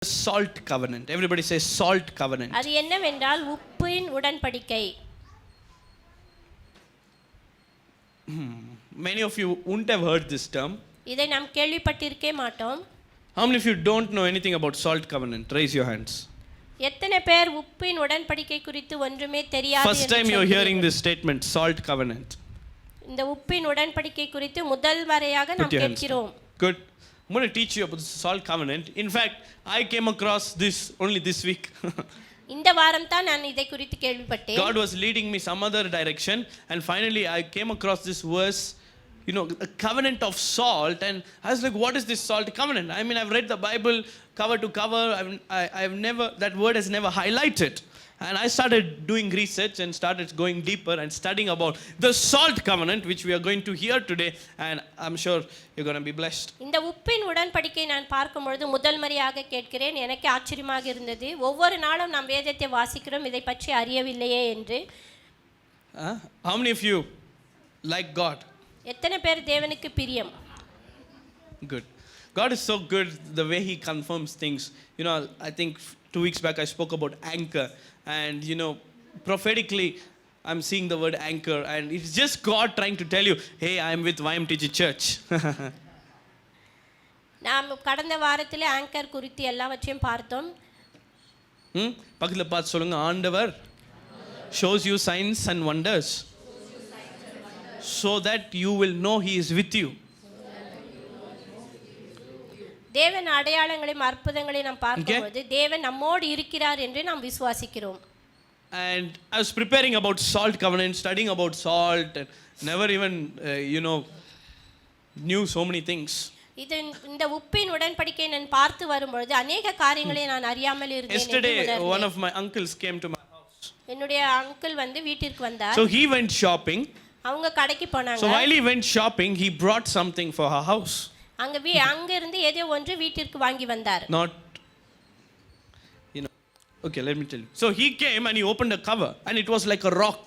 Salt covenant. Everybody say salt covenant. அது என்னவென்றால் உப்பின் உடன்படிக்கை. Many of you wouldn't have heard this term. இதை நாம் கேள்விப்பட்டிருக்கே மாட்டோம். How many of you don't know anything about salt covenant? Raise your hands. எத்தனை பேர் உப்பின் உடன்படிக்கை குறித்து ஒன்றுமே தெரியாது என்று First time you're hearing this statement, salt covenant. இந்த உப்பின் உடன்படிக்கை குறித்து முதல் முறையாக நாம் கேட்கிறோம். Good. I'm going to teach you about the salt covenant. In fact, I came across this only this week. இந்த வாரம் தான் நான் இதை குறித்து கேள்விப்பட்டேன். God was leading me some other direction, and finally I came across this verse, a covenant of salt, and I was like, what is this salt covenant? I mean, I've read the Bible cover to cover. I've never, that word has never highlighted. And I started doing research and started going deeper and studying about the salt covenant, which we are going to hear today, and I'm sure you're going to be blessed. இந்த உப்பின் உடன்படிக்கை நான் பார்க்கும் பொழுது முதல் முறையாக கேட்கிறேன். எனக்கு ஆச்சரியமாக இருந்தது. ஒவ்வொரு நாளும் நாம் வேதத்தை வாசிக்கிறோம், இதை பற்றி அறியவில்லையே என்று. How many of you like God? எத்தனை பேர் தேவனுக்கு பிரியம்? Good. God is so good the way he confirms things. I think 2 weeks back I spoke about anchor, and prophetically I'm seeing the word anchor, and it's just God trying to tell you, hey, I am with YMTG church. நாம் கடந்த வாரத்திலே anchor குறித்து எல்லாவற்றையும் பார்த்தோம். பக்கத்துல பார்த்து சொல்லுங்க, ஆண்டவர் shows you signs and wonders so that you will know he is with you. தேவன் அடையாளங்களையும் அற்புதங்களையும் நாம் பார்க்கும்போது தேவன் நம்மோடு இருக்கிறார் என்று நாம் விசுவாசிக்கிறோம். And I was preparing about salt covenant, studying about salt, and never even knew so many things. இந்த உப்பின் உடன்படிக்கை நான் பார்த்து வரும்பொழுது अनेक காரியங்களை நான் அறியாமல் இருந்தேன். Yesterday one of my uncles came to my house. என்னுடைய அங்கிள் வந்து வீட்டிற்கு வந்தார். So he went shopping. அவங்க கடைக்கு போனாங்க. So while he went shopping, he brought something for her house. அங்க இருந்து ஏதோ ஒன்று வீட்டிற்கு வாங்கி வந்தார். Not okay, let me tell you. So he came and he opened a cover, and it was like a rock.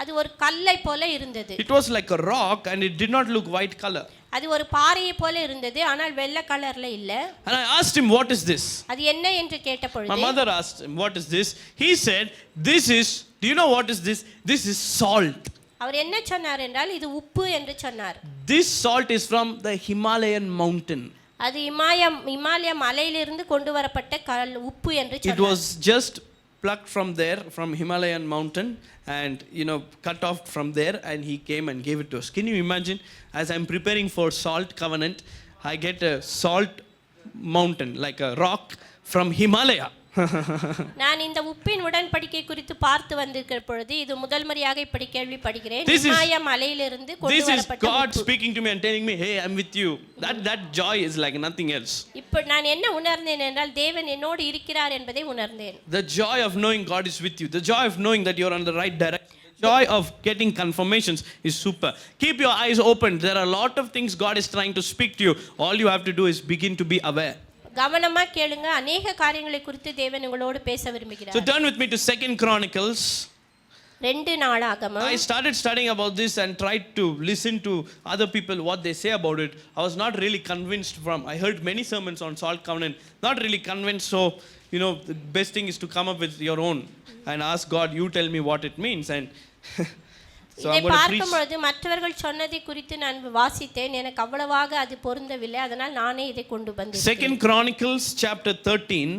அது ஒரு கல்லை போல இருந்தது. It was like a rock, and it did not look white color. அது ஒரு பாறையை போல இருந்தது, ஆனால் வெள்ளை கலர்ல இல்ல. And I asked him, what is this? அது என்ன என்று கேட்டபொழுது My mother asked him, what is this? He said, do you know what is this? This is salt. அவர் என்ன சொன்னார் என்றால் இது உப்பு என்று சொன்னார். This salt is from the Himalayan mountain. அது இமாலய மலையிலிருந்து கொண்டு வரப்பட்ட உப்பு என்று சொன்னார். It was just plucked from there, from Himalayan mountain, and cut off from there, and he came and gave it to us. Can you imagine, as I'm preparing for salt covenant, I get a salt mountain, like a rock from Himalaya. நான் இந்த உப்பின் உடன்படிக்கை குறித்து பார்த்து வந்திருக்கிற பொழுது இது முதல் முறையாக இப்படி கேள்விப்படுகிறேன். இமாலய மலையிலிருந்து கொண்டு வரப்பட்ட This is God speaking to me and telling me, hey, I'm with you. That joy is like nothing else. இப்போ நான் என்ன உணர்ந்தேன் என்றால் தேவன் என்னோடு இருக்கிறார் என்பதை உணர்ந்தேன். The joy of knowing God is with you, the joy of knowing that you're on the right direction, the joy of getting confirmations is super. Keep your eyes open. There are a lot of things God is trying to speak to you. All you have to do is begin to be aware. கவனமா கேளுங்க, अनेक காரியங்களை குறித்து தேவன் உங்களோடு பேச விரும்புகிறார். So turn with me to 2 Chronicles. 2 நாளாகமம். I started studying about this and tried to listen to other people what they say about it. I was not really convinced I heard many sermons on salt covenant, not really convinced. So the best thing is to come up with your own and ask God, you tell me what it means. And so இதை பார்க்கும்போது மற்றவர்கள் சொன்னதை குறித்து நான் வாசித்தேன், எனக்கு அவ்வளவாக அது பொருந்தவில்லை, அதனால் நானே இதை கொண்டு வந்தேன். 2 Chronicles chapter 13.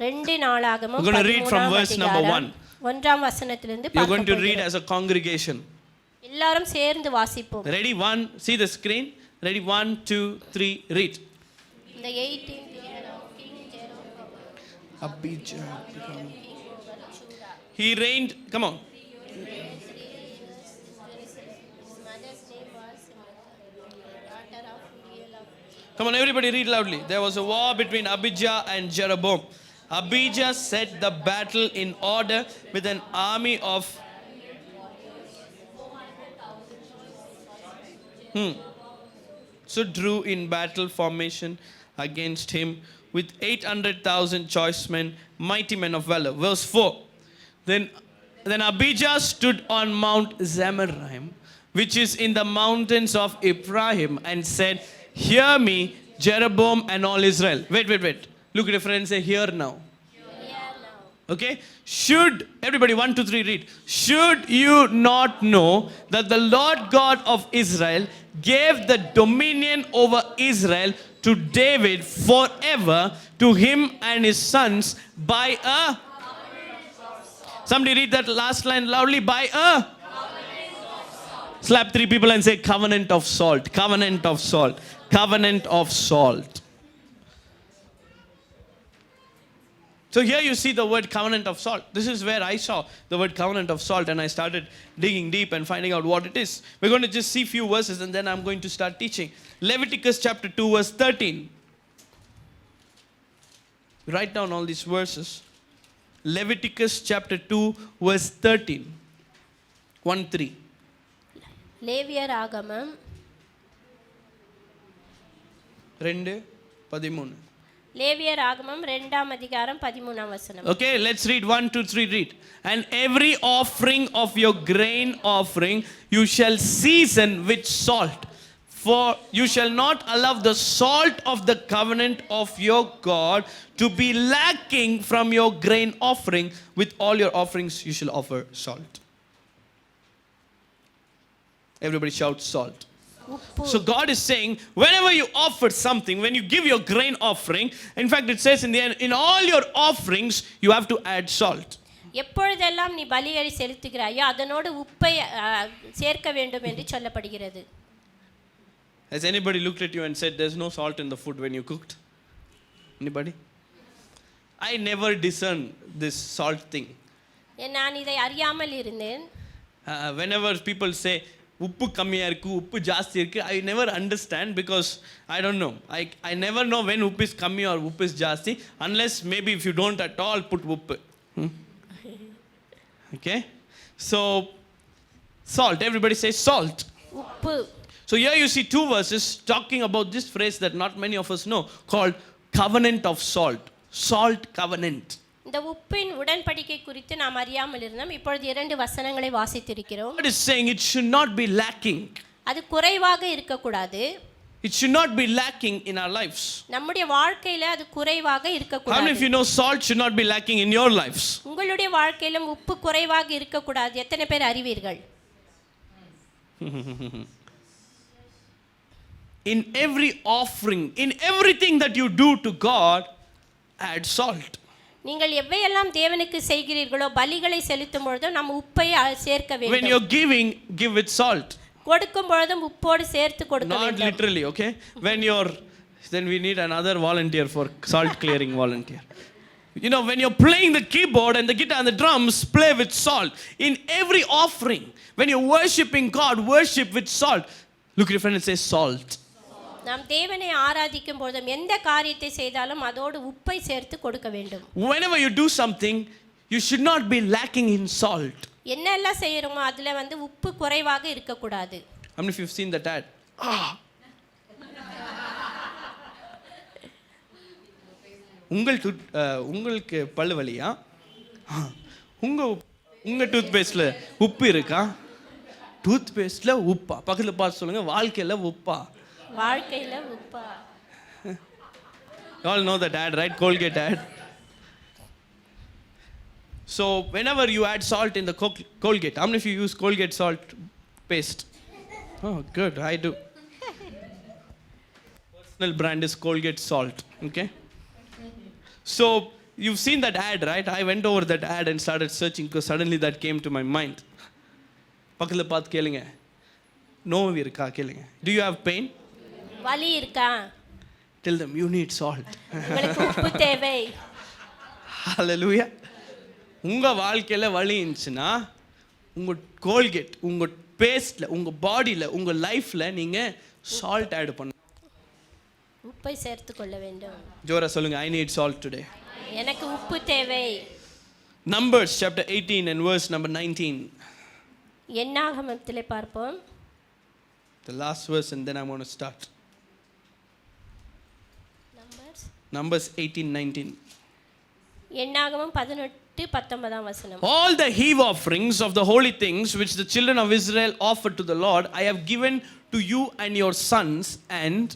2 நாளாகமம். We're going to read from verse number 1. 1ஆம் வசனத்திலிருந்து You're going to read as a congregation. எல்லாரும் சேர்ந்து வாசிப்போம். Ready? 1, see the screen. Ready? 1, 2, 3, read. The 18th year of King Jeroboam, Abijah. He reigned. Come on. Come on, everybody read loudly. There was a war between Abijah and Jeroboam. Abijah set the battle in order with an army of so drew in battle formation against him with 800,000 choice men, mighty men of valor. Verse 4. Then Abijah stood on Mount Zemaraim, which is in the mountains of Ephraim, and said, hear me, Jeroboam and all Israel. Wait. Look at your friend and say, here now. Okay? Should, everybody, 1, 2, 3, read. Should you not know that the Lord God of Israel gave the dominion over Israel to David forever, to him and his sons, by a... Somebody read that last line loudly. By a... Slap 3 people and say, covenant of salt. Covenant of salt. Covenant of salt. So here you see the word covenant of salt. This is where I saw the word covenant of salt, and I started digging deep and finding out what it is. We're going to just see few verses and then I'm going to start teaching. Leviticus chapter 2 verse 13. Write down all these verses. Leviticus chapter 2 verse 13. 1-3. லேவியர் ஆகமம் 2:13. லேவியர் ஆகமம் 2ஆம் அதிகாரம் 13ஆம் வசனம். Okay, let's read 1, 2, 3, read. And every offering of your grain offering you shall season with salt. For you shall not allow the salt of the covenant of your God to be lacking from your grain offering. With all your offerings you shall offer salt. Everybody shout salt. உப்பு. So God is saying, whenever you offer something, when you give your grain offering, in fact it says in the end, in all your offerings, you have to add salt. எப்பொழுதெல்லாம் நீ பலியை செலுத்துகிறாயோ அதனோடு உப்பை சேர்க்க வேண்டும் என்று சொல்லப்படுகிறது. Has anybody looked at you and said, there's no salt in the food when you cooked? Anybody? I never discern this salt thing. நான் இதை அறியாமல் இருந்தேன். Whenever people say, உப்பு கம்மியா இருக்கு உப்பு ஜாஸ்தி இருக்கு, I never understand because I don't know. I never know when உப்பு is கம்மி or உப்பு is ஜாஸ்தி, unless maybe if you don't at all put உப்பு. Okay? So, salt. Everybody say salt. உப்பு. So here you see 2 verses talking about this phrase that not many of us know, called covenant of salt. Salt covenant. இந்த உப்பின் உடன்படிக்கை குறித்து நாம் அறியாமல் இருந்தோம். இப்பொழுது 2 வசனங்களை வாசித்திருக்கிறோம். God is saying it should not be lacking. அது குறைவாக இருக்க கூடாது. It should not be lacking in our lives. நம்முடைய வாழ்க்கையில அது குறைவாக இருக்க How many of கூடாது. you know salt should not be lacking in your lives? உங்களுடைய வாழ்க்கையிலும் உப்பு குறைவாக இருக்க கூடாது. எத்தனை பேர் அறிவீர்கள்? In every offering, in everything that you do to God, add salt. நீங்கள் எவையெல்லாம் தேவனுக்கு செய்கிறீர்களோ பலிகளை செலுத்தும் பொழுது நம்ம உப்பை சேர்க்க When வேண்டும். you're giving, give with salt. கொடுக்கும் பொழுதும் உப்போடு சேர்த்து கொடுக்க Not வேண்டும். literally, okay? When you're, then we need another volunteer for salt clearing volunteer. You know, when you're playing the keyboard and the guitar and the drums, play with salt. In every offering, when you're worshiping God, worship with salt. Look at your friend and say salt. நாம் தேவனை ஆராதிக்கும் பொழுதும் எந்த காரியத்தை செய்தாலும் அதோடு உப்பை சேர்த்து கொடுக்க வேண்டும். Whenever you do something, you should not be lacking in salt. என்னெல்லாம் செய்யறோமோ அதுல உப்பு குறைவாக இருக்க கூடாது. How many of you have seen that ad? உங்களுக்கு பல்லு வலியா? உங்க டூத் பேஸ்ட்ல உப்பு இருக்கா? டூத் பேஸ்ட்ல உப்பா? பக்கத்துல பார்த்து சொல்லுங்க, வாழ்க்கையில உப்பா? வாழ்க்கையில உப்பா? You all know that ad, right? Colgate ad. So whenever you add salt in the Colgate, how many of you use Colgate salt paste? Oh, good, I do. Personal brand is Colgate salt, okay? So you've seen that ad, right? I went over that ad and started searching because suddenly that came to my mind. பக்கத்துல பார்த்து கேளுங்க, நோவு இருக்கா கேளுங்க. Do you have pain? வலி இருக்கா? Tell them you need salt. உங்களுக்கு உப்பு தேவை. Hallelujah. உங்க வாழ்க்கையில வலி இருந்துச்சுன்னா உங்க கோல்கேட், உங்க பேஸ்ட்ல, உங்க பாடியில, உங்க லைஃப்ல நீங்க சால்ட் ஆட் பண்ணணும். உப்பை சேர்த்து கொள்ள வேண்டும். ஜோரா சொல்லுங்க, I need salt today. எனக்கு உப்பு தேவை. Numbers chapter 18 and verse number 19. என்னாகமத்திலே பார்ப்போம். The last verse and then I'm going to start. Numbers 18:19. என்னாகமம் 18:19 வசனம். All the heave offerings of the holy things which the children of Israel offered to the Lord, I have given to you and your sons and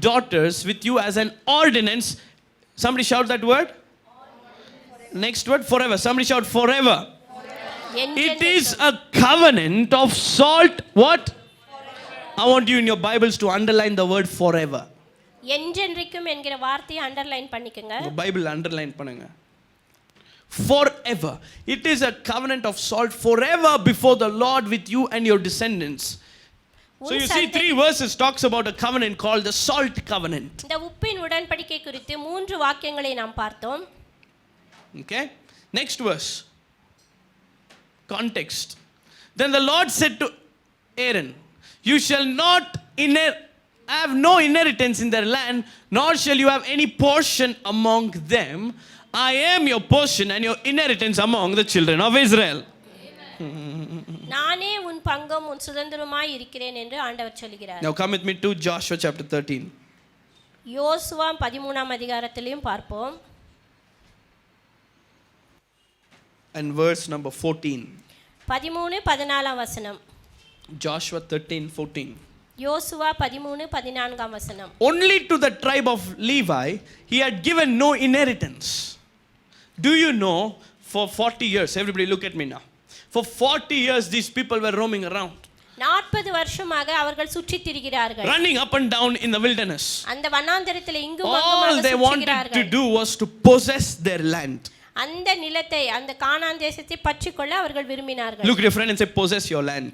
daughters with you as an ordinance. Somebody shout that word. Next word, forever. Somebody shout forever. It is a covenant of salt. What? I want you in your Bibles to underline the word forever. என்றென்றைக்கும் என்கிற வார்த்தையை underline பண்ணிக்கங்க. Bible underline பண்ணுங்க. Forever. It is a covenant of salt forever before the Lord with you and your descendants. So you see 3 verses talks about a covenant called the salt covenant. இந்த உப்பின் உடன்படிக்கை குறித்து 3 வாக்கியங்களை நாம் பார்த்தோம். Okay? Next verse. Context. Then the Lord said to Aaron, you shall not have no inheritance in their land, nor shall you have any portion among them. I am your portion and your inheritance among the children of Israel. நானே உன் பங்கும் உன் சுதந்திரமாய் இருக்கிறேன் என்று ஆண்டவர் சொல்கிறார். Now come with me to Joshua chapter 13. யோசுவா 13ஆம் அதிகாரத்திலையும் பார்ப்போம். And verse number 14. 13-14 வசனம். Joshua 13:14. யோசுவா 13-14 வசனம். Only to the tribe of Levi he had given no inheritance. Do you know, for 40 years, everybody look at me now. For 40 years these people were roaming around. 40 வருஷமாக அவர்கள் சுற்றி திரிகிறார்கள். Running up and down in the wilderness. அந்த வனாந்தரத்தில் இங்கும் அங்குமாக சுற்றுகிறார்கள். All they wanted to do was to possess their land. அந்த நிலத்தை, அந்த கானான் தேசத்தை பற்றிக்கொள்ள அவர்கள் விரும்பினார்கள். Look at your friend and say, possess your land.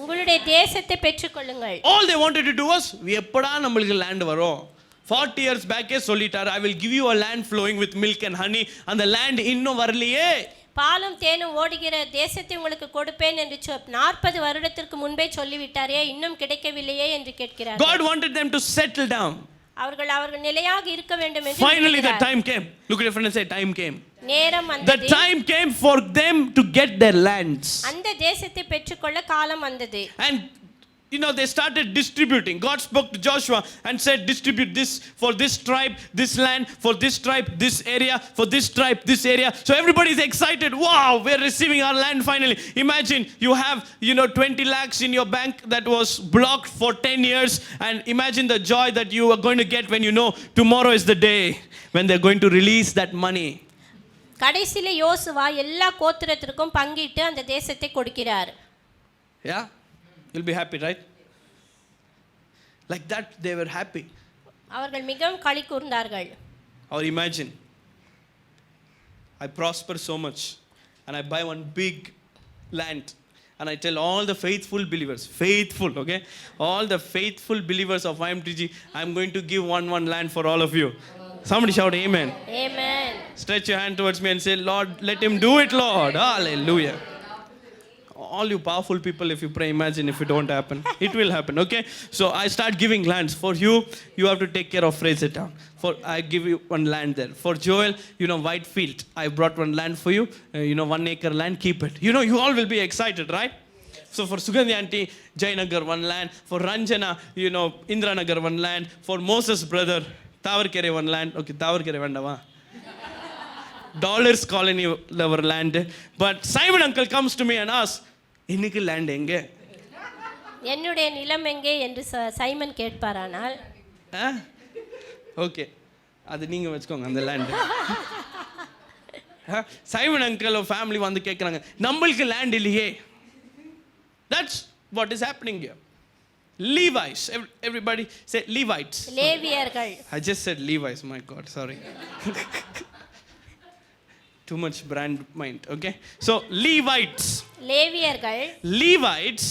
உங்களுடைய தேசத்தை பெற்றுக்கொள்ளுங்கள். All they wanted to do was, எப்படா நம்மளுக்கு land வரும்? 40 years back சொல்லிட்டார், I will give you a land flowing with milk and honey. அந்த land இன்னும் வரலையே. பாலும் தேனும் ஓடுகிற தேசத்தை உங்களுக்கு கொடுப்பேன் என்று 40 வருடத்திற்கு முன்பே சொல்லிவிட்டாரே, இன்னும் கிடைக்கவில்லையே என்று கேட்கிறார். God wanted them to settle down. அவர்கள் நிலையாக இருக்க வேண்டும் என்று Finally the time came. Look at your friend and say, time came. நேரம் வந்தது. The time came for them to get their lands. அந்த தேசத்தை பெற்றுக்கொள்ள காலம் வந்தது. And you know, they started distributing. God spoke to Joshua and said, distribute this for this tribe, this land, for this tribe, this area, for this tribe, this area. So everybody is excited. Wow, we're receiving our land finally. Imagine you have, 20 lakhs in your bank that was blocked for 10 years. And imagine the joy that you are going to get when you know tomorrow is the day when they're going to release that money. கடைசில யோசுவா எல்லா கோத்திரத்திற்கும் பங்கிட்டு அந்த தேசத்தை கொடுக்கிறார். Yeah? You'll be happy, right? Like that they were happy. அவர்கள் மிகவும் களி கூர்ந்தார்கள். Or imagine, I prosper so much and I buy one big land and I tell all the faithful believers, okay? All the faithful believers of IMTG, I'm going to give one land for all of you. Somebody shout amen. Amen. Stretch your hand towards me and say, Lord, let him do it, Lord. Hallelujah. All you powerful people, if you pray, imagine if it won't happen. It will happen, okay? So I start giving lands. For you, you have to take care of Fraser Town. For I give you one land there. For Joel, Whitefield, I brought one land for you. 1 acre land, keep it. You all will be excited, right? So for Sugandhi auntie, Jayanagar, one land. For Ranjana, Indranagar, one land. For Moses' brother, Tavarkere, one land. Okay, Tavarkere, vandava. Dollars colony, our land. But Simon uncle comes to me and asks, இன்னைக்கு land எங்க? என்னுடைய நிலம் எங்கே என்று Simon கேட்பாரானால், okay, அது நீங்க வெச்சுக்கோங்க அந்த land. சைமன் அங்கிள் ஃபேமிலி வந்து கேக்குறாங்க, நம்மளுக்கு land இல்லையே. That's what is happening here. Levites, everybody say Levites. லேவியர்கள். I just said Levites, my God, sorry. Too much brand mind, okay? So Levites. லேவியர்கள். Levites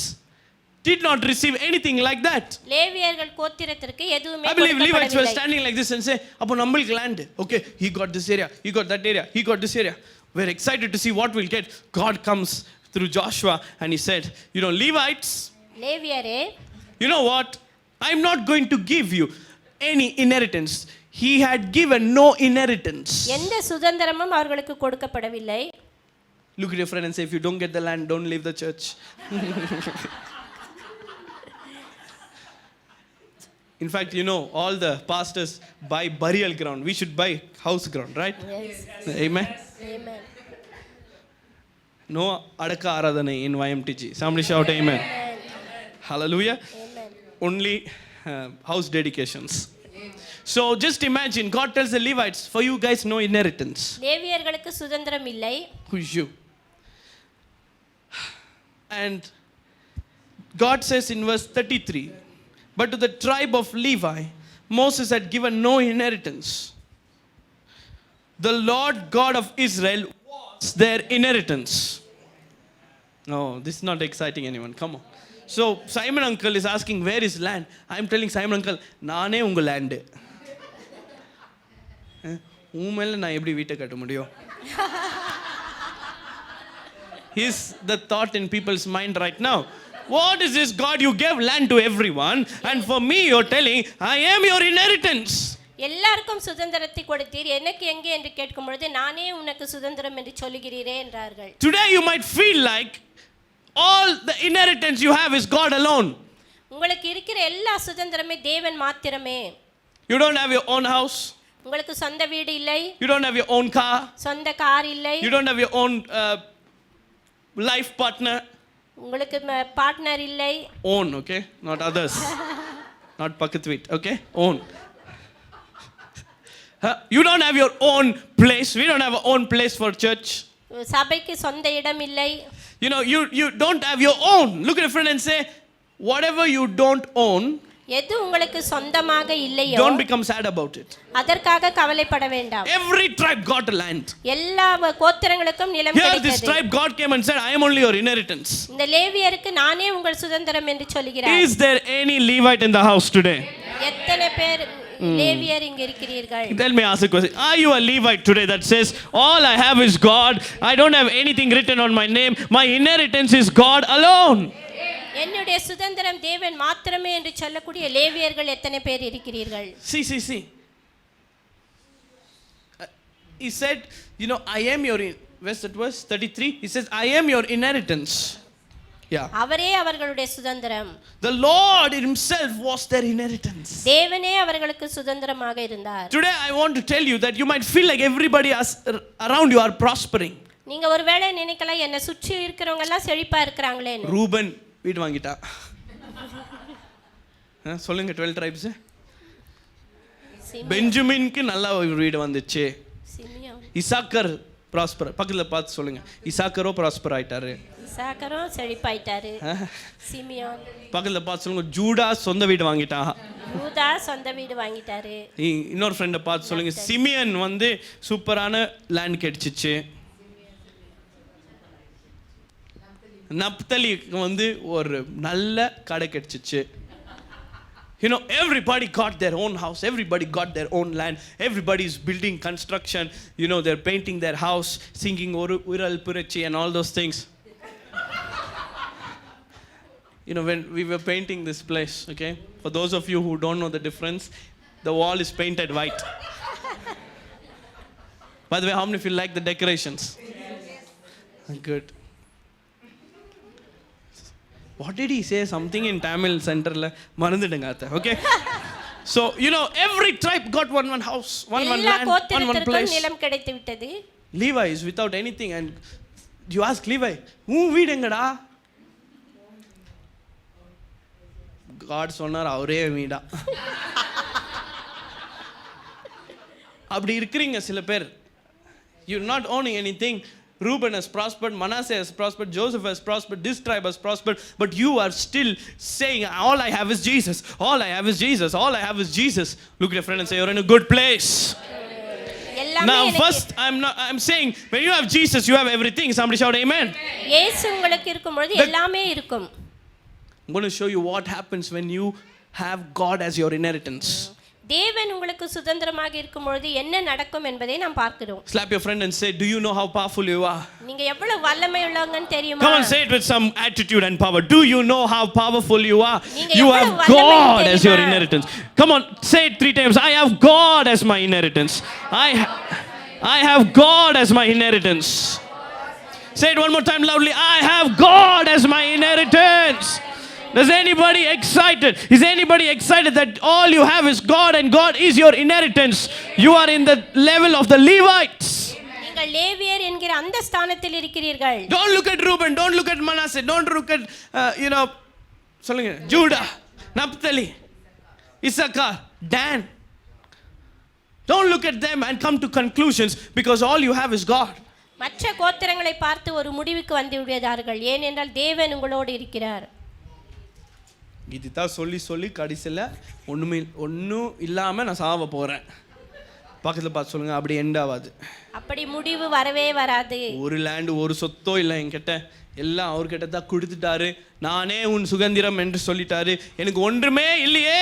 did not receive anything like that. லேவியர்கள் கோத்திரத்திற்கு எதுவுமே I believe Levites were standing like this and say, அப்போ நம்மளுக்கு land. Okay, he got this area, he got that area, he got this area. We're excited to see what we'll get. God comes through Joshua and he said, Levites, லேவியரே, you know what? I'm not going to give you any inheritance. He had given no inheritance. எந்த சுதந்திரமும் அவர்களுக்கு கொடுக்கப்படவில்லை. Look at your friend and say, if you don't get the land, don't leave the church. In fact, all the pastors buy burial ground. We should buy house ground, right? Yes. Amen. Amen. No adaka aradhanai in YMTG. Somebody shout amen. Amen. Hallelujah. Amen. Only house dedications. So just imagine, God tells the Levites, for you guys no inheritance. லேவியர்களுக்கு சுதந்திரம் இல்லை. Who's you? And God says in verse 33, but to the tribe of Levi, Moses had given no inheritance. The Lord God of Israel was their inheritance. No, this is not exciting anyone. Come on. So Simon uncle is asking, where is land? I am telling Simon uncle, நானே உங்க land. உண்மையில நான் எப்படி வீட்டை கட்ட முடியும்? Is the thought in people's mind right now. What is this God? You gave land to everyone, and for me you're telling I am your inheritance. எல்லாருக்கும் சுதந்திரத்தை கொடுத்தீர், எனக்கு எங்கே என்று கேட்கும் பொழுது நானே உனக்கு சுதந்திரம் என்று சொல்லுகிறீரே என்றார்கள். Today you might feel like all the inheritance you have is God alone. உங்களுக்கு இருக்கிற எல்லா சுதந்திரமே தேவன் மாத்திரமே. You don't have your own house. உங்களுக்கு சொந்த வீடு இல்லை. You don't have your own car. சொந்த கார் இல்லை. You don't have your own life partner. உங்களுக்கு பார்ட்னர் இல்லை. Own, okay? Not others. Not pocket weight, okay? Own. You don't have your own place. We don't have our own place for church. சபைக்கு சொந்த இடம் இல்லை. You know, you don't have your own. Look at your friend and say, whatever you don't own, எது உங்களுக்கு சொந்தமாக இல்லையோ, don't become sad about it. அதற்காக கவலைப்பட வேண்டாம். Every tribe got a land. எல்லா கோத்திரங்களுக்கும் நிலம் Here கிடைத்தது. this tribe God came and said, I am only your inheritance. இந்த லேவியருக்கு நானே உங்கள் சுதந்திரம் என்று சொல்கிறார். Is there any Levite in the house today? எத்தனை பேர் லேவியர் இங்க இருக்கிறீர்கள்? Tell me, ask a question. Are you a Levite today that says, all I have is God, I don't have anything written on my name, my inheritance is God alone? என்னுடைய சுதந்திரம் தேவன் மாத்திரமே என்று சொல்லக்கூடிய லேவியர்கள் எத்தனை பேர் இருக்கிறீர்கள்? See. He said, you know, I am your, verse 33, he says, I am your inheritance. Yeah. அவரே அவர்களுடைய சுதந்திரம். The Lord himself was their inheritance. தேவனே அவர்களுக்கு சுதந்திரமாக இருந்தார். Today I want to tell you that you might feel like everybody around you are prospering. நீங்க ஒருவேளை நினைக்கலாம் என்ன சுற்றி இருக்கிறவங்க எல்லாம் செழிப்பா இருக்கறாங்களேன்னு. ரூபன் வீடு வாங்கிட்டா. சொல்லுங்க 12 tribes. பெஞ்சமின்க்கு நல்ல ஒரு வீடு வந்துச்சு. சிமியோன். இசாக்கர் ப்ராஸ்பர். பக்கத்துல பார்த்து சொல்லுங்க. இசாக்கரோ ப்ராஸ்பர் ஆயிட்டாரு. இசாக்கரோ செழிப்பாயிட்டாரு. சிமியோன். பக்கத்துல பார்த்து சொல்லுங்க. ஜூடா சொந்த வீடு வாங்கிட்டா. யூதா சொந்த வீடு வாங்கிட்டாரு. இன்னொரு ஃப்ரெண்ட பார்த்து சொல்லுங்க. சிமியன் வந்து சூப்பரான லேண்ட் கிடைச்சிச்சு. நப்தலிக்கு வந்து ஒரு நல்ல கடை கிடைச்சிச்சு. You know, everybody got their own house, everybody got their own land, everybody is building construction, you know, they're painting their house, singing Ural Purachi and all those things. You know, when we were painting this place, okay, for those of you who don't know the difference, the wall is painted white. By the way, how many of you like the decorations? Yes. Good. What did he say? Something in Tamil center la marandidanga atha. Okay. So, you know, every tribe got one house, one land, one place. நிலம் கிடைத்து விட்டது. Levi is without anything, and you ask Levi, "Who வீடு எங்கடா?" God சொன்னார் அவரே வீடா. அப்படி இருக்கிறீங்க சில பேர். You're not owning anything. Reuben has prospered, Manasseh has prospered, Joseph has prospered, this tribe has prospered, but you are still saying, all I have is Jesus, all I have is Jesus, all I have is Jesus. Look at your friend and say, you're in a good place. Now first, I'm saying, when you have Jesus, you have everything. Somebody shout amen. இயேசு உங்களுக்கு இருக்கும்போது எல்லாமே இருக்கும். I'm going to show you what happens when you have God as your inheritance. தேவன் உங்களுக்கு சுதந்திரமாக இருக்கும்போது என்ன நடக்கும் என்பதை நாம் பார்க்கிறோம். Slap your friend and say, do you know how powerful you are? நீங்க எவ்வளவு வல்லமை உள்ளவங்கன்னு தெரியுமா? Come on, say it with some attitude and power. Do you know how powerful you are? நீங்க You எவ்வளவு have வல்லமை God as your தெரியுமா? inheritance. Come on, say it 3 times. I have God as my inheritance. I have God as my inheritance. Say it one more time loudly. I have God as my inheritance. Is anybody excited? Is anybody excited that all you have is God and God is your inheritance? You are in the level of the Levites. நீங்கள் லேவியர் என்கிற அந்த ஸ்தானத்தில் இருக்கிறீர்கள். Don't look at Reuben, don't look at Manasseh, don't look at சொல்லுங்க Judah, Naphtali, Issachar, Dan. Don't look at them and come to conclusions because all you have is God. மற்ற கோத்திரங்களை பார்த்து ஒரு முடிவுக்கு வந்து விடுகிறார்கள், ஏனென்றால் தேவன் உங்களோடு இருக்கிறார். இதுதான் சொல்லி சொல்லி கடைசியில் ஒன்றும் இல்லாமல் நான் சாவ போகிறேன். பக்கத்தில் பார்த்து சொல்லுங்கள், அப்படி எண்ட் ஆகாது. அப்படி முடிவு வரவே வராது. ஒரு லேண்டு ஒரு சொத்தோ இல்லை என்கிட்ட, எல்லாம் அவர்கிட்ட தான் கொடுத்துட்டாரு. நானே உன் சுதந்திரம் என்று சொல்லிட்டாரு, எனக்கு ஒன்றுமே இல்லையே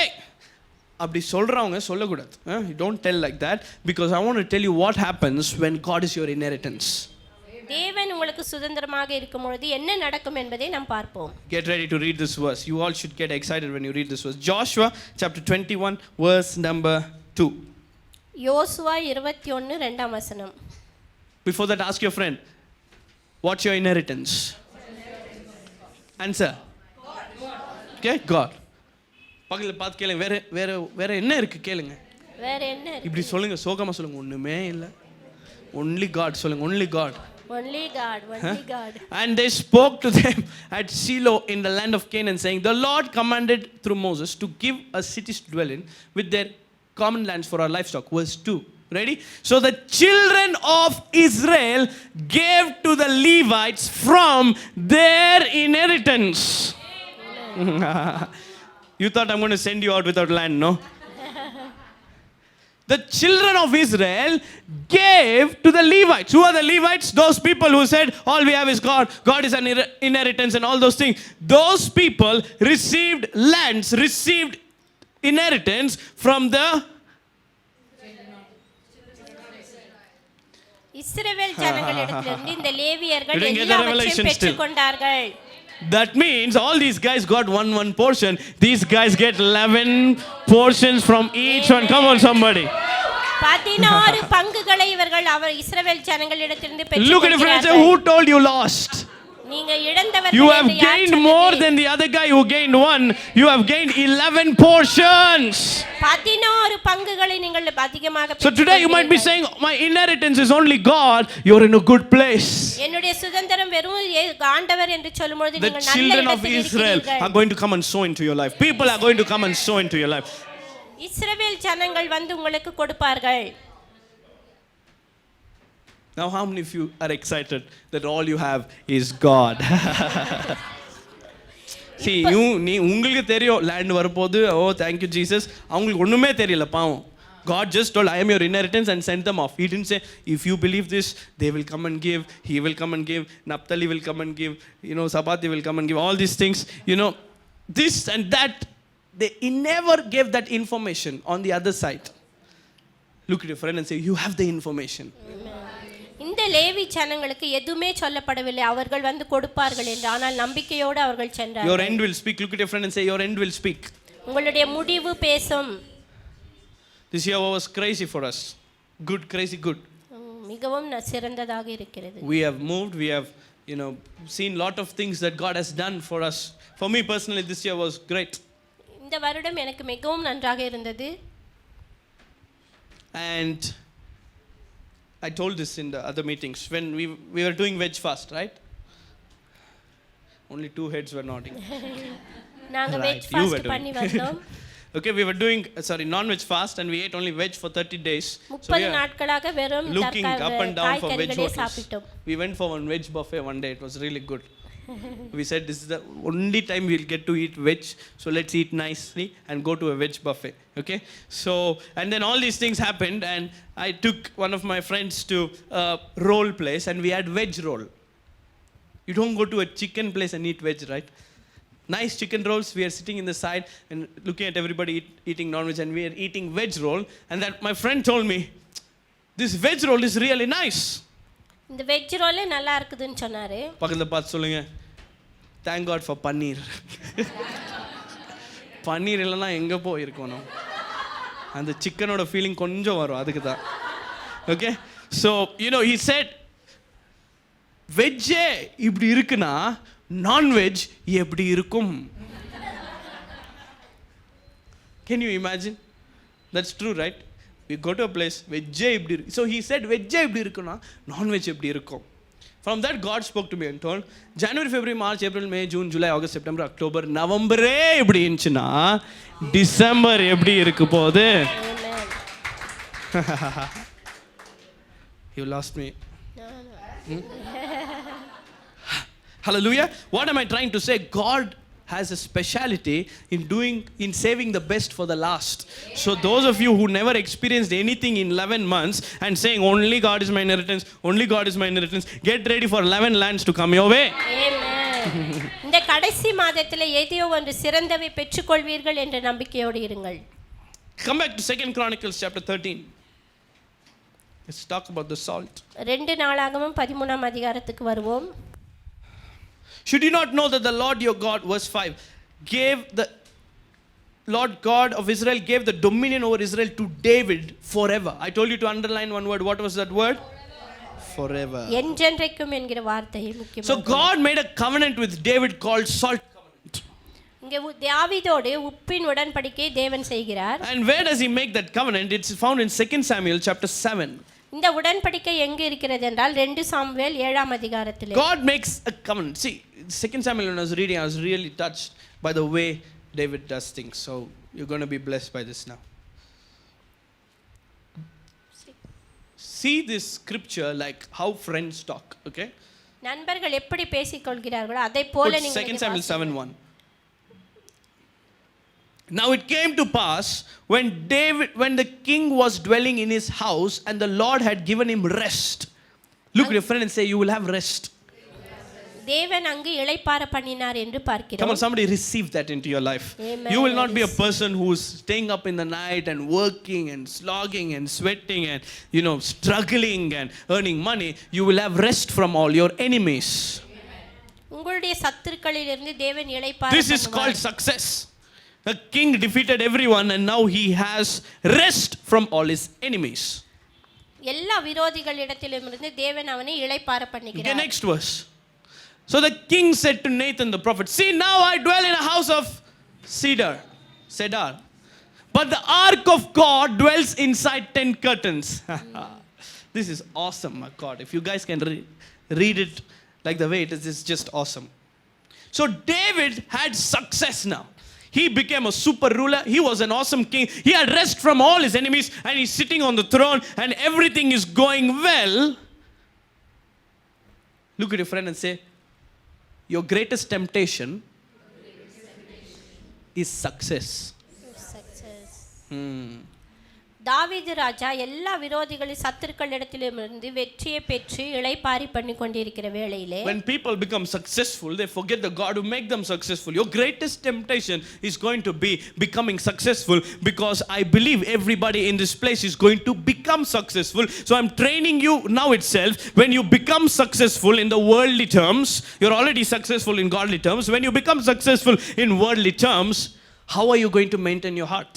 அப்படி சொல்கிறவங்க சொல்லக்கூடாது. You don't tell like that because I want to tell you what happens when God is your inheritance. தேவன் உங்களுக்கு சுதந்திரமாக இருக்கும் பொழுது என்ன நடக்கும் என்பதை நாம் பார்ப்போம். Get ready to read this verse. You all should get excited when you read this verse. Joshua chapter 21 verse number 2. யோசுவா 21 2ஆம் வசனம். Before that, ask your friend, what's your inheritance? Answer. Okay, God. பக்கத்தில் பார்த்து கேளுங்க, வேற வேற வேற என்ன இருக்கு கேளுங்க. வேற என்ன? இப்படி சொல்லுங்க, சோகமா சொல்லுங்க, ஒண்ணுமே இல்லை. Only God சொல்லுங்க, only God. Only God, only God. And they spoke to them at Shiloh in the land of Canaan, saying, the Lord commanded through Moses to give us cities to dwell in with their common lands for our livestock. Verse 2. Ready? So the children of Israel gave to the Levites from their inheritance. You thought I'm going to send you out without land, no? The children of Israel gave to the Levites. Who are the Levites? Those people who said, all we have is God. God is an inheritance and all those things. Those people received lands, received inheritance from the இஸ்ரவேல் ஜனங்களிடத்திலிருந்து இந்த லேவியர்கள் எல்லாவற்றையும் பெற்றுக்கொண்டார்கள். That means all these guys got one portion. These guys get 11 portions from each one. Come on, somebody. 16 பங்குகளை இவர்கள் இஸ்ரவேல் ஜனங்களிடத்திலிருந்து பெற்றுக்கொண்டார்கள். Look at your friends. Who told you lost? நீங்க இழந்தவர்கள். You have gained more than the other guy who gained one. You have gained 11 portions. 16 பங்குகளை நீங்கள் அதிகமாக பெற்றுக்கொண்டீர்கள். So today you might be saying, my inheritance is only God. You're in a good place. என்னுடைய சுதந்திரம் வெறும் ஆண்டவர் என்று சொல்லும்போது நீங்கள் நல்ல இடத்தில் இருக்கிறீர்கள். The children of Israel are going to come and sow into your life. People are going to come and sow into your life. இஸ்ரவேல் ஜனங்கள் வந்து உங்களுக்கு கொடுப்பார்கள். Now how many of you are excited that all you have is God? See, உங்களுக்கு தெரியும் land வரப்போது. Oh, thank you Jesus. அவங்களுக்கு ஒண்ணுமே தெரியல பாவம். God just told, I am your inheritance, and sent them off. He didn't say, if you believe this, they will come and give, he will come and give, Naphtali will come and give, Sabati will come and give, all these things, this and that. He never gave that information on the other side. Look at your friend and say, you have the information. இந்த லேவி ஜனங்களுக்கு எதுமே சொல்லப்படவில்லை, அவர்கள் வந்து கொடுப்பார்கள் என்று. ஆனால் நம்பிக்கையோடு அவர்கள் சென்றார்கள். Your end will speak. Look at your friend and say, your end will speak. உங்களுடைய முடிவு பேசும். This year was crazy for us. Good, crazy good. மிகவும் சிறந்ததாக இருக்கிறது. We have moved, we have seen lot of things that God has done for us. For me personally, this year was great. இந்த வருடம் எனக்கு மிகவும் நன்றாக இருந்தது. And I told this in the other meetings when we were doing veg fast, right? Only 2 heads were nodding. நாங்க veg fast பண்ணி வந்தோம். Okay, we were doing non-veg fast and we ate only veg for 30 days. 30 நாட்களாக வெறும் looking up and down for veg hotels. சாப்பிட்டோம். We went for one veg buffet one day. It was really good. We said this is the only time we'll get to eat veg, so let's eat nicely and go to a veg buffet. Okay, so and then all these things happened and I took one of my friends to a roll place and we had veg roll. You don't go to a chicken place and eat veg, right? Nice chicken rolls. We are sitting in the side and looking at everybody eating non-veg, and we are eating veg roll. And that my friend told me, this veg roll is really nice. இந்த veg role நல்லா இருக்குதுன்னு சொன்னாரு. பக்கத்துல பார்த்து சொல்லுங்க, thank God for paneer. பன்னீர் இல்லைன்னா எங்கே போயிருக்கணும், அந்த சிக்கனோட ஃபீலிங் கொஞ்சம் வரும், அதுக்கு தான். ஓகே, ஸோ he said, வெஜ்ஜே இப்படி இருக்குன்னா நான்வெஜ் எப்படி இருக்கும்? Can you imagine? That's true, right? We go to a place, வெஜ்ஜே இப்படி இருக்கு. So he said, வெஜ்ஜே இப்படி இருக்குன்னா நான்வெஜ் எப்படி இருக்கும்? From that, God spoke to me and told, January, February, March, April, May, June, July, August, September, October, November எப்படி இருந்துச்சுன்னா December எப்படி இருக்கு போகுது? You lost me. Hallelujah. What am I trying to say? God has a speciality in saving the best for the last. So those of you who never experienced anything in 11 months and saying only God is my inheritance, only God is my inheritance, get ready for 11 lands to come your way. Amen. இந்த கடைசி மாதத்திலே ஏதோ ஒன்று சிறந்தவை பெற்றுக்கொள்வீர்கள் என்ற நம்பிக்கையோடு இருங்கள். Come back to 2 Chronicles chapter 13. Let's talk about the salt. 2 நாளாகமம் 13ஆம் அதிகாரத்துக்கு வருவோம். Should you not know that the Lord your God, verse 5, the Lord God of Israel gave the dominion over Israel to David forever. I told you to underline one word. What was that word? Forever. என்றென்றைக்கும் என்கிற வார்த்தை முக்கியமாக. So God made a covenant with David called salt covenant. இங்கே தாவீதோடு உப்பின் உடன்படிக்கை தேவன் செய்கிறார். And where does he make that covenant? It's found in 2 Samuel chapter 7. இந்த உடன்படிக்கை எங்கே இருக்கிறது என்றால் 2 சாமுவேல் 7ஆம் அதிகாரத்திலே. God makes a covenant. See, 2 Samuel, when I was reading, I was really touched by the way David does things. So you're going to be blessed by this now. See this scripture like how friends talk, okay? நண்பர்கள் எப்படி பேசிக்கொள்கிறார்களோ அதை போல Put நீங்கள் 2 Samuel 7:1. Now it came to pass when the king was dwelling in his house and the Lord had given him rest. Look at your friend and say, you will have rest. தேவன் அங்கு இளைப்பாற பண்ணினார் என்று பார்க்கிறோம். Come on, somebody receive that into your life. Amen. You will not be a person who's staying up in the night and working and slogging and sweating and struggling and earning money. You will have rest from all your enemies. உங்களுடைய சத்துருக்களிலிருந்து தேவன் இளைப்பாற This is called success. The king defeated everyone and now he has rest from all his enemies. எல்லா விரோதிகளிடத்திலிருந்து தேவன் அவனை இளைப்பாற Okay, பண்ணுகிறார். next verse. So the king said to Nathan the prophet, see, now I dwell in a house of cedar, but the ark of God dwells inside 10 curtains. This is awesome, my God. If you guys can read it like the way it is, it's just awesome. So David had success now. He became a super ruler. He was an awesome king. He had rest from all his enemies and he's sitting on the throne and everything is going well. Look at your friend and say, your greatest temptation is success. தாவீது ராஜா எல்லா விரோதிகளின் சத்துருக்களிடத்திலிருந்து வெற்றியை பெற்று இளைப்பாரி பண்ணி கொண்டிருக்கிற வேளையிலே, when people become successful, they forget the God who make them successful. Your greatest temptation is going to be becoming successful, because I believe everybody in this place is going to become successful. So I'm training you now itself. When you become successful in the worldly terms, you're already successful in godly terms. When you become successful in worldly terms, how are you going to maintain your heart?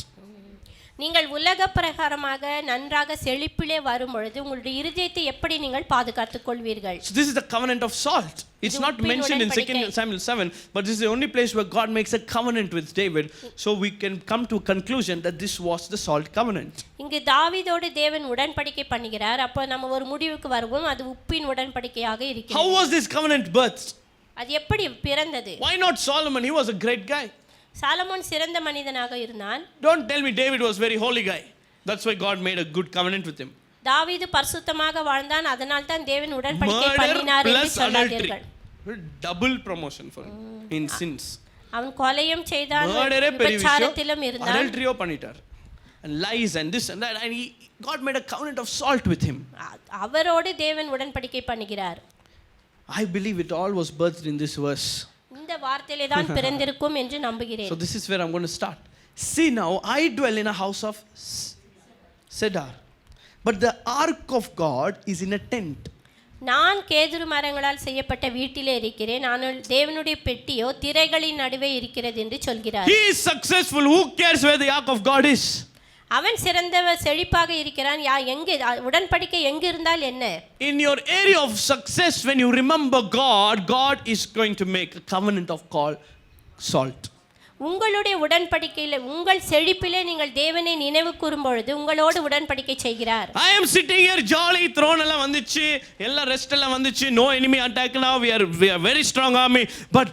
நீங்கள் உலக பிரகாரமாக நன்றாக செழிப்பிலே வரும் பொழுது உங்களுடைய இருதயத்தை எப்படி நீங்கள் பாதுகாத்துக் கொள்வீர்கள்? So this is the covenant of salt. It's not mentioned in 2 Samuel 7, but this is the only place where God makes a covenant with David. So we can come to a conclusion that this was the salt covenant. இங்கு தாவீதோடு தேவன் உடன்படிக்கை பண்ணுகிறார். அப்ப நம்ம ஒரு முடிவுக்கு வருவோம், அது உப்பின் உடன்படிக்கையாக இருக்கிறது. How was this covenant birthed? அது எப்படி பிறந்தது? Why not Solomon? He was a great guy. Solomon சிறந்த மனிதனாக இருந்தான். Don't tell me David was very holy guy. That's why God made a good covenant with him. தாவீது பரிசுத்தமாக வாழ்ந்தான், அதனால் தான் தேவன் உடன்படிக்கை பண்ணினார் என்று சொல்லாதீர்கள். Double promotion for him in sins. அவன் கொலையும் செய்தான், விபச்சாரத்திலும் இருந்தான், adultery பண்ணிட்டார், and lies and this and that, and God made a covenant of salt with him. அவரோடு தேவன் உடன்படிக்கை பண்ணுகிறார். I believe it all was birthed in this verse. இந்த வார்த்தையிலே தான் பிறந்திருக்கும் என்று நம்புகிறேன். So this is where I'm going to start. See, now I dwell in a house of cedar, but the ark of God is in a tent. நான் கேதுரு மரங்களால் செய்யப்பட்ட வீட்டிலே இருக்கிறேன், ஆனால் தேவனுடைய பெட்டியோ திரைகளின் நடுவே இருக்கிறது என்று சொல்கிறார். He is successful. Who cares where the ark of God is? அவன் சிறந்தவர், செழிப்பாக இருக்கிறான். எங்கே உடன்படிக்கை எங்க இருந்தால் என்ன? In your area of success, when you remember God, God is going to make a covenant of called salt. உங்களுடைய உடன்படிக்கையில, உங்கள் செழிப்பிலே நீங்கள் தேவனை நினைவு கூறும் பொழுது உங்களோடு உடன்படிக்கை செய்கிறார். I am sitting here jolly, throne எல்லாம் வந்துச்சு, எல்லா ரெஸ்ட் எல்லாம் வந்துச்சு, no enemy attack now, we are very strong army, but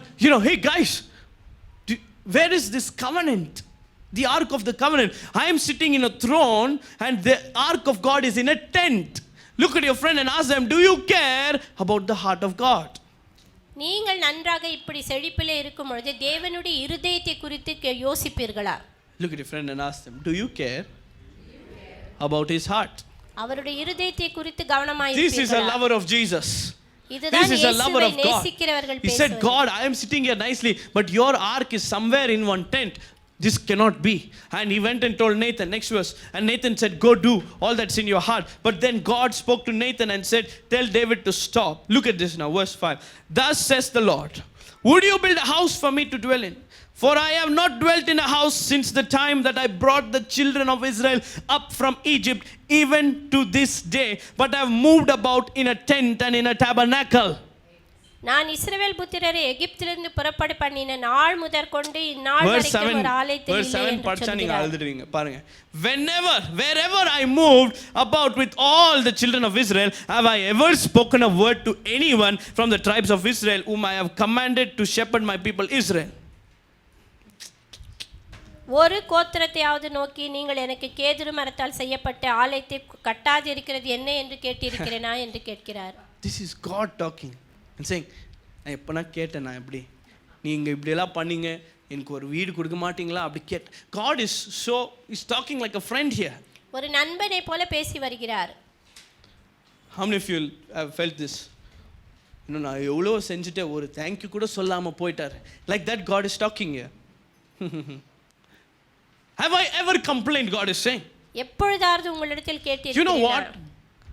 hey guys, where is this covenant? The Ark of the Covenant. I am sitting in a throne and the Ark of God is in a tent. Look at your friend and ask them, do you care about the heart of God? நீங்கள் நன்றாக இப்படி செழிப்பிலே இருக்கும் பொழுது தேவனுடைய இருதயத்தை குறித்து யோசிப்பீர்களா? Look at your friend and ask them, do you care about his heart? அவருடைய இருதயத்தை குறித்து கவனமாய் This is a lover of Jesus. This is a lover of God. He said, God, I am sitting here nicely, but your ark is somewhere in one tent. This cannot be. And he went and told Nathan, next verse, and Nathan said, go do all that's in your heart. But then God spoke to Nathan and said, tell David to stop. Look at this now, verse 5. Thus says the Lord, would you build a house for me to dwell in? For I have not dwelt in a house since the time that I brought the children of Israel up from Egypt, even to this day, but I have moved about in a tent and in a tabernacle. நான் இஸ்ரவேல் புத்திரரை எகிப்திலிருந்து புறப்பட பண்ணின நாள் முதற்கொண்டு இந்நாள் வரைக்கும் ஒரு ஆலயத்தில் இல்லை என்று சொல்கிறார். பாருங்க, wherever I moved about with all the children of Israel, have I ever spoken a word to anyone from the tribes of Israel whom I have commanded to shepherd my people Israel? ஒரு கோத்திரத்தையாவது நோக்கி நீங்கள் எனக்கு கேதுரு மரத்தால் செய்யப்பட்ட ஆலயத்தை கட்டாது இருக்கிறது என்ன என்று கேட்டிருக்கிறேனா என்று கேட்கிறார். This is God talking and saying, நான் எப்பனா கேட்டேன், நான் எப்படி நீங்கள் இப்படியெல்லாம் பண்ணீங்க, எனக்கு ஒரு வீடு கொடுக்க மாட்டீங்களா அப்படி gate. God is talking like a friend here. ஒரு நண்பனை போல பேசி வருகிறார். How many of you have felt this? இன்னும் நான் எவ்வளோ செஞ்சுட்டேன், ஒரு தேங்க்யூ கூட சொல்லாமல் போயிட்டார். Like that God is talking here. Have I ever complained, God is saying? எப்பொழுதாவது உங்களிடத்தில் கேட்டீர்களா? You know what?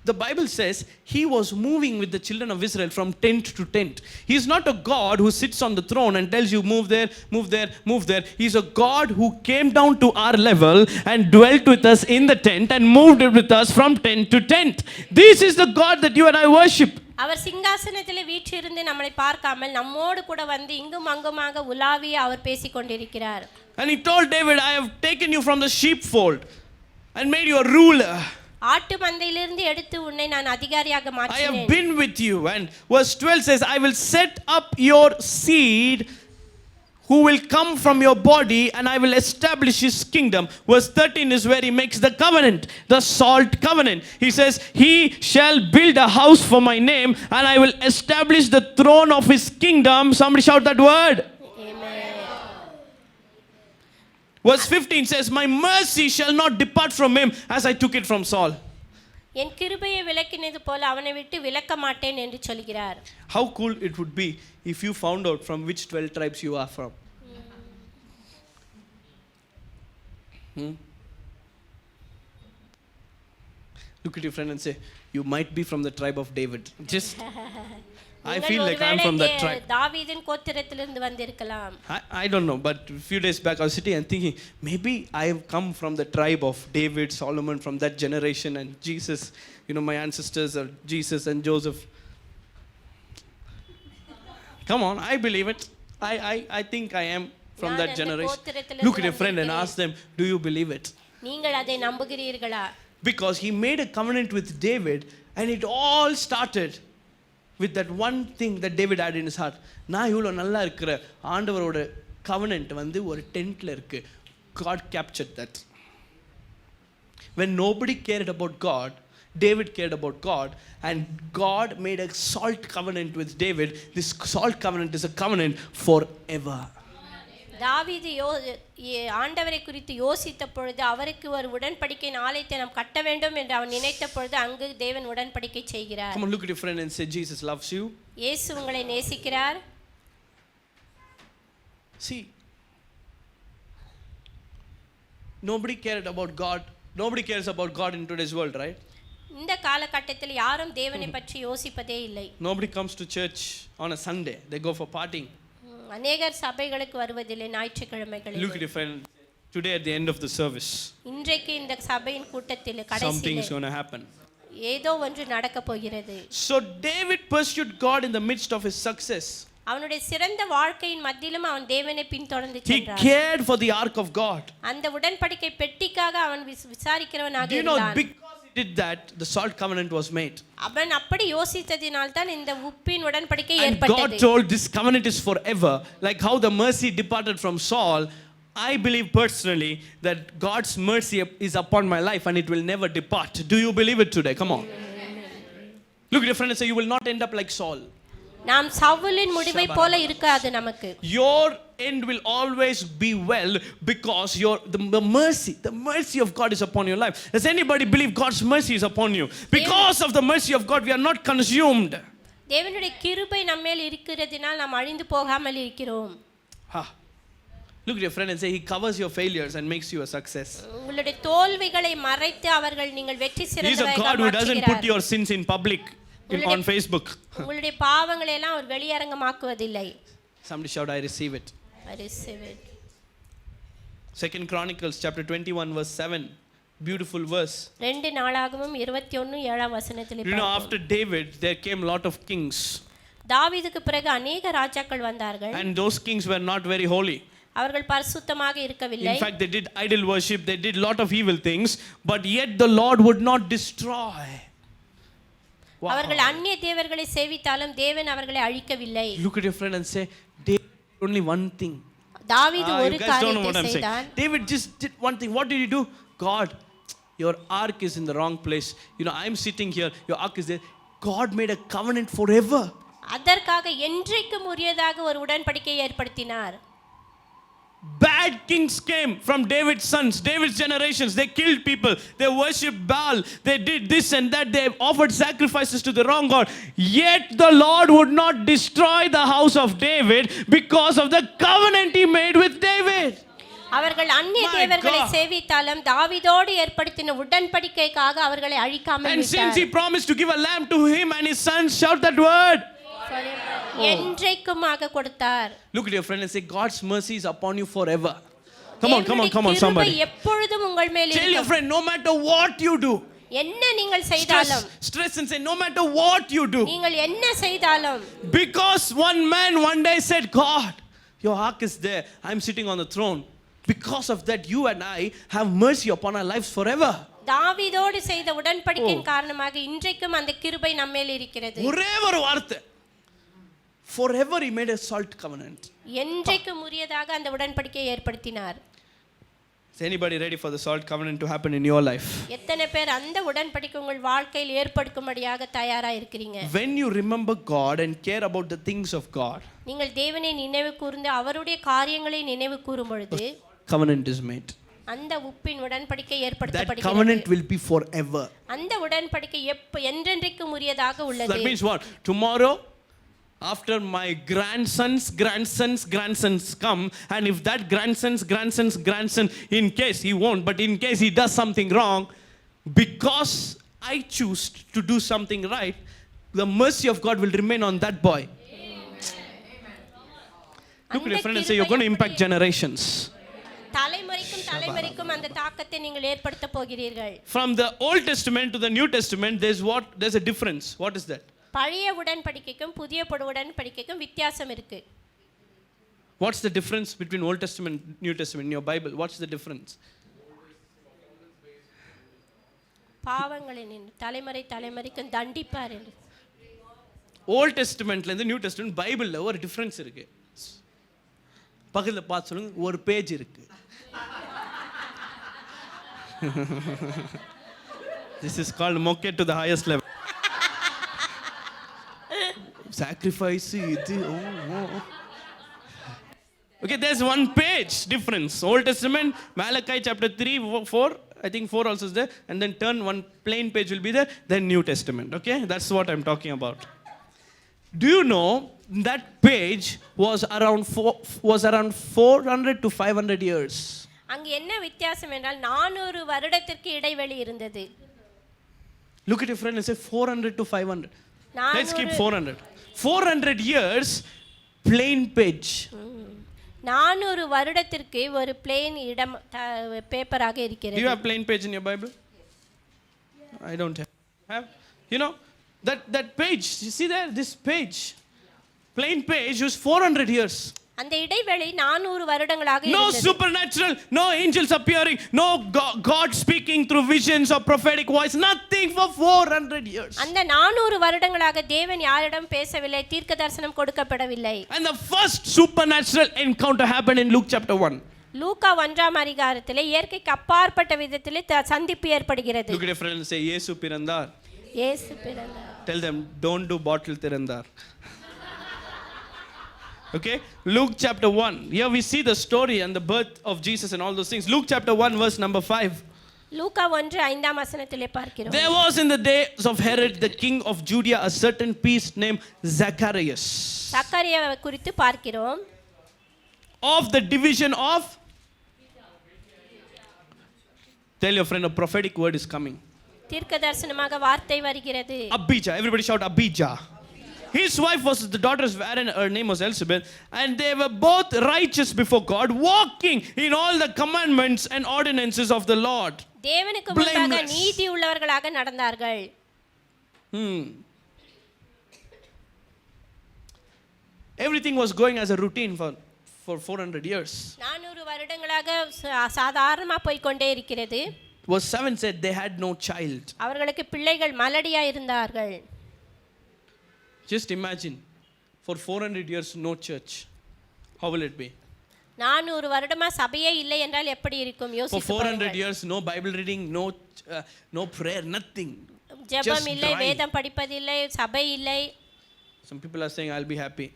The Bible says he was moving with the children of Israel from tent to tent. He is not a God who sits on the throne and tells you move there, move there, move there. He is a God who came down to our level and dwelt with us in the tent and moved with us from tent to tent. This is the God that you and I worship. அவர் சிங்காசனத்திலே வீற்றிருந்து நம்மை பார்க்காமல் நம்மோடு கூட வந்து இங்கும் அங்குமாக உலாவி அவர் பேசிக் கொண்டிருக்கிறார். And he told David, I have taken you from the sheepfold and made you a ruler. ஆட்டு மந்தையிலிருந்து எடுத்து உன்னை நான் அதிகாரியாக மாற்றினேன். I have been with you. And verse 12 says, I will set up your seed who will come from your body and I will establish his kingdom. Verse 13 is where he makes the covenant, the salt covenant. He says, he shall build a house for my name and I will establish the throne of his kingdom. Somebody shout that word. Verse 15 says, my mercy shall not depart from him as I took it from Saul. என் கிருபையை விலக்கினது போல அவனை விட்டு விலக்க மாட்டேன் என்று சொல்கிறார். How cool it would be if you found out from which 12 tribes you are from. Look at your friend and say, you might be from the tribe of David. Just I feel like I'm from that tribe. தாவீதின் கோத்திரத்திலிருந்து வந்திருக்கலாம். I don't know, but a few days back I was sitting and thinking, maybe I have come from the tribe of David, Solomon, from that generation, and Jesus, you know, my ancestors are Jesus and Joseph. Come on, I believe it. I think I am from that generation. Look at your friend and ask them, do you believe it? நீங்கள் அதை நம்புகிறீர்களா? Because he made a covenant with David and it all started with that one thing that David had in his heart. நான் இவ்வளோ நல்லா இருக்கிற ஆண்டவரோட covenant வந்து ஒரு டென்ட்ல இருக்கு. God captured that. When nobody cared about God, David cared about God, and God made a salt covenant with David. This salt covenant is a covenant forever. தாவீது ஆண்டவரை குறித்து யோசித்த பொழுது அவருக்கு ஒரு உடன்படிக்கை ஆலயத்தை நாம் கட்ட வேண்டும் என்று அவன் நினைத்த பொழுது அங்கு தேவன் உடன்படிக்கை செய்கிறார். Come on, look at your friend and say, Jesus loves you. இயேசு உங்களை நேசிக்கிறார். See, nobody cared about God. Nobody cares about God in today's world, right? இந்த காலகட்டத்தில் யாரும் தேவனை பற்றி யோசிப்பதே இல்லை. Nobody comes to church on a Sunday. They go for partying. அநேகர் சபைகளுக்கு வருவதில்லை ஞாயிற்றுக்கிழமைகளில். Look at your friend today at the end of the service. இன்றைக்கு இந்த சபையின் கூட்டத்தில் கடைசியில் something is going to happen. ஏதோ ஒன்று நடக்க போகிறது. So David pursued God in the midst of his success. அவனுடைய சிறந்த வாழ்க்கையின் மத்தியிலும் அவன் தேவனை பின்தொடர்ந்து சென்றான். He cared for the ark of God. அந்த உடன்படிக்கை பெட்டிக்காக அவன் விசாரிக்கிறவனாக இருந்தான். You know, இருந்தான். because he did that, the salt covenant was made. அவன் அப்படி யோசித்ததினால் தான் இந்த உப்பின் உடன்படிக்கை And ஏற்பட்டது. God told this covenant is forever. Like how the mercy departed from Saul, I believe personally that God's mercy is upon my life and it will never depart. Do you believe it today? Come on. Look at your friend and say, you will not end up like Saul. நாம் சவுலின் முடிவை போல இருக்காது நமக்கு. Your end will always be well because the mercy of God is upon your life. Does anybody believe God's mercy is upon you? Because of the mercy of God, we are not consumed. தேவனுடைய கிருபை நம்மேல் இருக்கிறதினால் நாம் அழிந்து போகாமல் இருக்கிறோம். Look at your friend and say, he covers your failures and makes you a success. உங்களுடைய தோல்விகளை மறைத்து அவர்கள் நீங்கள் வெற்றி சிறந்தவர்களாக He's a God who doesn't put your sins in public on Facebook. உங்களுடைய பாவங்களை எல்லாம் அவர் வெளியரங்கமாக்குவதில்லை. Somebody shout, I receive it. I receive it. 2 Chronicles chapter 21 verse 7. Beautiful verse. 2 நாளாகமம் 21:7 வசனத்தில் You know, after David there came lot of kings. தாவீதுக்கு பிறகு अनेक ராஜாக்கள் வந்தார்கள். And those kings were not very holy. அவர்கள் பரிசுத்தமாக இருக்கவில்லை. In fact, they did idol worship, they did lot of evil things, but yet the Lord would not destroy. அவர்கள் அந்நிய தேவர்களை சேவித்தாலும் தேவன் அவர்களை அழிக்கவில்லை. Look at your friend and say, David did only one thing. தாவீது ஒரு காரியத்தை செய்தான். David just did one thing. What did he do? God, your ark is in the wrong place. You know, I'm sitting here, your ark is there. God made a covenant forever. அதற்காக என்றைக்கும் உரியதாக ஒரு உடன்படிக்கையை ஏற்படுத்தினார். Bad kings came from David's sons, David's generations. They killed people, they worshipped Baal, they did this and that, they offered sacrifices to the wrong God. Yet the Lord would not destroy the house of David because of the covenant he made with David. அவர்கள் அந்நிய தேவர்களை சேவித்தாலும் தாவீதோடு ஏற்படுத்தின உடன்படிக்கைக்காக அவர்களை அழிக்காமல் விட்டார். And since he promised to give a lamb to him and his sons, shout that word. என்றைக்குமாக கொடுத்தார். Look at your friend and say, God's mercy is upon you forever. Come on somebody. எப்பொழுதும் உங்கள் மேல் இருக்கும். Tell your friend, no matter what you do. என்ன நீங்கள் செய்தாலும். Stress and say, no matter what you do. நீங்கள் என்ன செய்தாலும். Because one man one day said, God, your ark is there, I'm sitting on the throne. Because of that, you and I have mercy upon our lives forever. தாவீதோடு செய்த உடன்படிக்கையின் காரணமாக இன்றைக்கும் அந்த கிருபை நம்மேல் இருக்கிறது. ஒரே ஒரு வார்த்தை. Forever he made a salt covenant. என்றைக்கும் உரியதாக அந்த உடன்படிக்கையை ஏற்படுத்தினார். Is anybody ready for the salt covenant to happen in your life? எத்தனை பேர் அந்த உடன்படிக்கை உங்கள் வாழ்க்கையில் ஏற்படும்படியாக தயாரா இருக்கிறீங்க? When you remember God and care about the things of God, நீங்கள் தேவனை நினைவு கூர்ந்து அவருடைய காரியங்களை நினைவு கூரும் பொழுது covenant is made. அந்த உப்பின் உடன்படிக்கை ஏற்படுத்தப்படுகிறது. That covenant will be forever. அந்த உடன்படிக்கை என்றென்றைக்கும் உரியதாக உள்ளது. That means what? Tomorrow after my grandsons come, and if that grandson, in case he won't, but in case he does something wrong, because I choose to do something right, the mercy of God will remain on that boy. Look at your friend and say, you're going to impact generations. தலைமுறைக்கும் அந்த தாக்கத்தை நீங்கள் ஏற்படுத்த போகிறீர்கள். From the Old Testament to the New Testament, there's a difference. What is that? பழைய உடன்படிக்கைக்கும் புதிய உடன்படிக்கைக்கும் வித்தியாசம் இருக்கு. What's the difference between Old Testament and New Testament in your Bible? What's the difference? பாவங்களின் தலைமுறைக்கும் தண்டிப்பார் என்று. Old Testamentல இருந்து New Testament பைபிள்ல ஒரு டிஃபரன்ஸ் இருக்கு. பக்கத்துல பார்த்து சொல்லுங்க, ஒரு பேஜ் இருக்கு. This is called mocked to the highest level. Sacrifice இது. Okay, there's one page difference. Old Testament, Malachi chapter 3, 4, I think 4 also is there, and then turn one plain page will be there, then New Testament. Okay, that's what I'm talking about. Do you know that page was around 400 to 500 years? அங்க என்ன வித்தியாசம் என்றால் 400 வருடத்திற்கு இடைவெளி இருந்தது. Look at your friend and say 400 to 500. Let's keep 400. 400 years plain page. 400 வருடத்திற்கு ஒரு plain இடம் பேப்பராக இருக்கிறது. Do you have plain page in your Bible? I don't have. You know that page, you see there, this page, plain page was 400 years. அந்த இடைவெளி 400 வருடங்களாக இருந்தது. No supernatural, no angels appearing, no God speaking through visions or prophetic voice, nothing for 400 years. அந்த 400 வருடங்களாக தேவன் யாரிடம் பேசவில்லை, தீர்க்கதரிசனம் கொடுக்கப்படவில்லை. And the first supernatural encounter happened in Luke chapter 1. லூக்கா 1ஆம் அதிகாரத்திலே இயற்கைக்கு அப்பாற்பட்ட விதத்திலே சந்திப்பு ஏற்படுகிறது. Look at your friend and say, Yesu pirandar. இயேசு பிறந்தார். Tell them, don't do bottle tirandar. Okay, Luke chapter 1. Here we see the story and the birth of Jesus and all those things. Luke chapter 1 verse number 5. லூக்கா 1:5ஆம் வசனத்திலே பார்க்கிறோம். There was in the days of Herod the king of Judea a certain priest named Zacharias, சக்கரியாவை குறித்து பார்க்கிறோம். of the division of, tell your friend a prophetic word is coming. தீர்க்க தரிசனமாக வார்த்தை வருகிறது. Abijah, everybody shout Abijah. His wife was the daughter of Aaron, her name was Elizabeth, and they were both righteous before God, walking in all the commandments and ordinances of the Lord. தேவனுக்கு முன்பாக Blameless. நீதி உள்ளவர்களாக நடந்தார்கள். Everything was going as a routine for 400 years. 400 வருடங்களாக சாதாரணமா போய் கொண்டே இருக்கிறது. Verse 7 said they had no child. அவர்களுக்கு பிள்ளைகள் மலடியா இருந்தார்கள். Just imagine, for 400 years no church. How will it be? 400 வருடமா சபையே இல்லை என்றால் எப்படி இருக்கும் For யோசித்து 400 பாருங்கள். years no Bible reading, no prayer, nothing. ஜெபம் Just இல்லை, dry. வேதம் படிப்பதில்லை, சபை இல்லை. Some people are saying I'll be happy.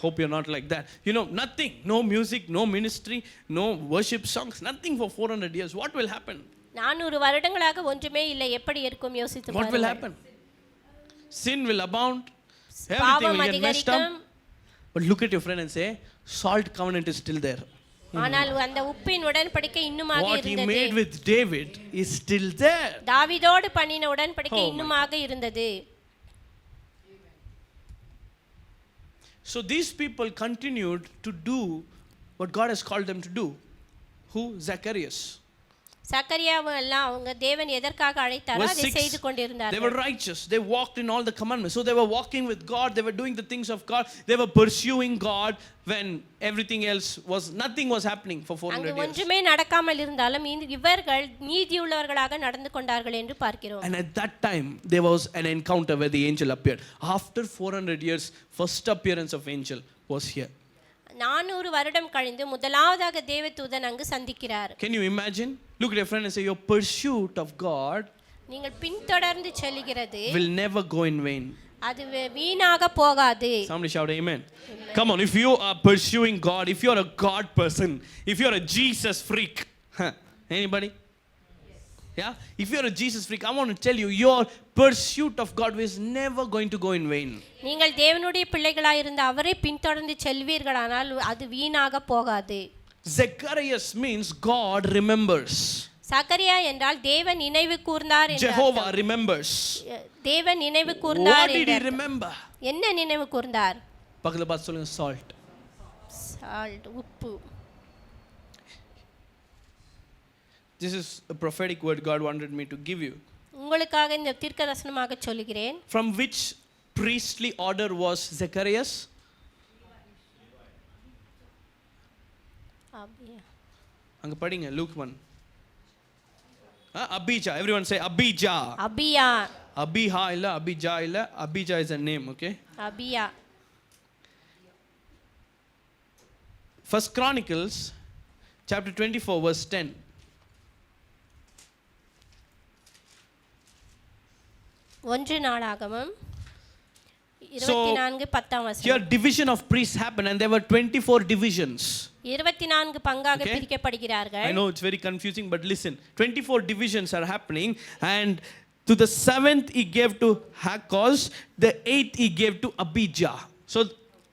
Hope you're not like that. You know, nothing, no music, no ministry, no worship songs, nothing for 400 years. What will happen? 400 வருடங்களாக ஒன்றுமே இல்லை, எப்படி இருக்கும் யோசித்து What will பாருங்கள். happen? Sin will abound. Everything பாவம் will get messed up. அதிகரிக்கும். But look at your friend and say, salt covenant is still there. ஆனால் அந்த உப்பின் உடன்படிக்கை இன்னுமாக What he இருந்தது. made with David is still there. தாவீதோடு பண்ணின உடன்படிக்கை Oh my இன்னுமாக இருந்தது. So these people continued to do what God has called them to do. Who? Zacharias. சக்கரியாவும் எல்லாம் அவங்க தேவன் எதற்காக அழைத்தாரோ Verse அதை 6, செய்து they கொண்டிருந்தார்கள். were righteous. They walked in all the commandments. So they were walking with God. They were doing the things of God. They were pursuing God when everything else nothing was happening for 400 அங்கு years. ஒன்றுமே நடக்காமல் இருந்தாலும் இவர்கள் நீதியுள்ளவர்களாக நடந்து கொண்டார்கள் என்று பார்க்கிறோம். And at that time, there was an encounter where the angel appeared. After 400 years, first appearance of angel was here. 400 வருடம் கழிந்து முதலாவதாக தேவதூதன் அங்கு சந்திக்கிறார். Can you imagine? Look at your friend and say, your pursuit of God நீங்கள் பின்தொடர்ந்து செல்கிறது will never go in vain. அது வீணாக போகாது. Somebody shout amen. Come on, if you are pursuing God, if you're a God person, if you're a Jesus freak, anybody? Yeah? If you're a Jesus freak, I want to tell you, your pursuit of God is never going to go in vain. நீங்கள் தேவனுடைய பிள்ளைகளாய் இருந்து அவரை பின்தொடர்ந்து செல்வீர்களானால் அது வீணாக போகாது. Zacharias means God remembers. Zakariya என்றால் தேவன் நினைவு கூர்ந்தார் என்று Jehovah அர்த்தம். remembers. தேவன் நினைவு What கூர்ந்தார் did என்று he அர்த்தம். remember? என்ன நினைவு கூர்ந்தார்? பக்கத்துல பார்த்து சொல்லுங்க, salt. சால்ட், உப்பு. This is a prophetic word God wanted me to give you. உங்களுக்காக இந்த தீர்க்கதரிசனமாக சொல்கிறேன். From which priestly order was Zacharias? அங்க படிங்க, Luke 1. Abijah, everyone say Abijah. Abijah. Abiha illa, Abijah illa, Abijah is a name, okay? Abijah. First Chronicles chapter 24 verse 10. ஒன்று நாளாகமம் 24:10 வசனம். Here division of priests happened and there were 24 divisions. 24 பங்காக Okay. பிரிக்கப்படுகிறார்கள். I know it's very confusing, but listen. 24 divisions are happening, and to the 7th he gave to Hakkoz, the 8th he gave to Abijah. So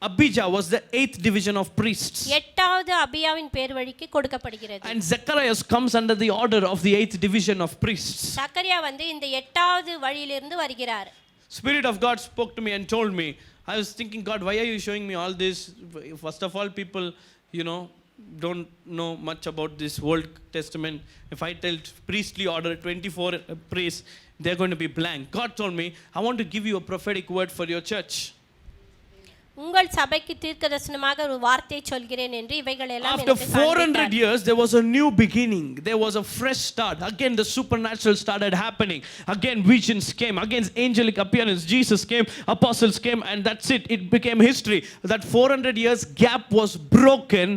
Abijah was the 8th division of priests. 8வது அபியாவின் பேர் வழிக்கு கொடுக்கப்படுகிறது. And Zacharias comes under the order of the 8th division of priests. Zakariya வந்து இந்த 8வது வழியிலிருந்து வருகிறார். Spirit of God spoke to me and told me, I was thinking, God, why are you showing me all this? First of all, people, don't know much about this Old Testament. If I tell priestly order 24 priests, they're going to be blank. God told me, I want to give you a prophetic word for your church. உங்கள் சபைக்கு தீர்க்கதரிசனமாக ஒரு வார்த்தை சொல்கிறேன் என்று இவைகள் எல்லாம் After எனக்கு 400 காண்பித்தார். years, there was a new beginning. There was a fresh start. Again, the supernatural started happening. Again, visions came. Again, angelic appearance. Jesus came, apostles came, and that's it. It became history. That 400 years gap was broken.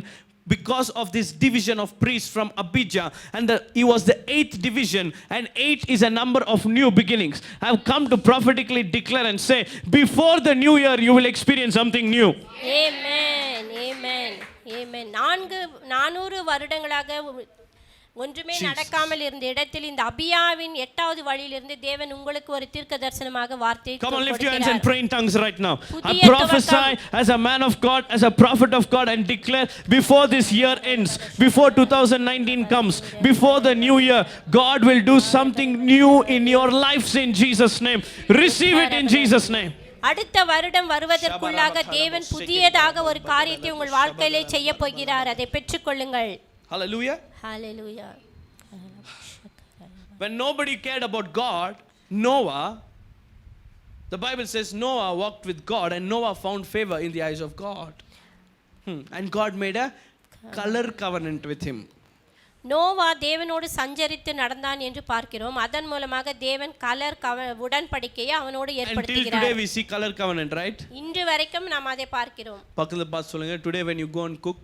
because of this division of priests from Abijah, and he was the 8th division, and 8 is a number of new beginnings. I have come to prophetically declare and say, before the new year, you will experience something new. Amen. Amen. Amen. 400 வருடங்களாக ஒன்றுமே நடக்காமல் இருந்த இடத்தில் இந்த அபியாவின் 8வது வழியிலிருந்து தேவன் உங்களுக்கு ஒரு தீர்க்க தரிசனமாக வார்த்தையை Come on, lift your hands and கொடுக்கிறார். pray in tongues right now. I புதிய prophesy துவக்கம். as a man of God, as a prophet of God, and declare before this year ends, before 2019 comes, before the new year, God will do something new in your lives in Jesus' name. Receive it in Jesus' name. அடுத்த வருடம் வருவதற்குள்ளாக தேவன் புதியதாக ஒரு காரியத்தை உங்கள் வாழ்க்கையிலே செய்ய போகிறார். அதை பெற்றுக்கொள்ளுங்கள். Hallelujah. Hallelujah. When nobody cared about God, Noah, the Bible says Noah walked with God and Noah found favor in the eyes of God. And God made a color covenant with him. Noah தேவனோடு சஞ்சரித்து நடந்தான் என்று பார்க்கிறோம். அதன் மூலமாக தேவன் colour உடன்படிக்கையை அவனோடு Until ஏற்படுத்துகிறார். today we see color covenant, right? இன்று வரைக்கும் நாம் அதை பார்க்கிறோம். பக்கத்துல பார்த்து சொல்லுங்க, today when you go and cook,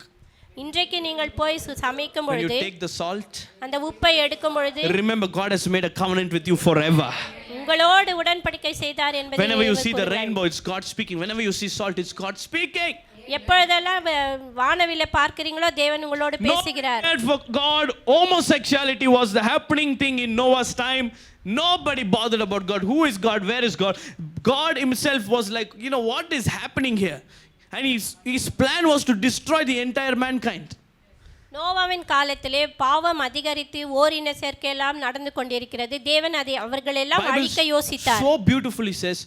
இன்றைக்கு நீங்கள் போய் சமைக்கும் when you பொழுது take the salt, அந்த உப்பை எடுக்கும் பொழுது remember God has made a covenant with you forever. உங்களோடு உடன்படிக்கை செய்தார் என்பதை Whenever you see the நினைவு rainbow, it's God speaking. Whenever you see salt, it's God speaking. எப்பொழுதெல்லாம் வானவில்லை பார்க்கிறீங்களோ தேவன் உங்களோடு பேசுகிறார். No, for God, homosexuality was the happening thing in Noah's time. Nobody bothered about God. Who is God? Where is God? God himself was like, what is happening here? And his plan was to destroy the entire mankind. நோவாவின் காலத்திலே பாவம் அதிகரித்து ஓரின சேர்க்கையெல்லாம் நடந்து கொண்டிருக்கிறது. தேவன் அதை அவர்களெல்லாம் அழிக்க யோசித்தார். So beautifully says,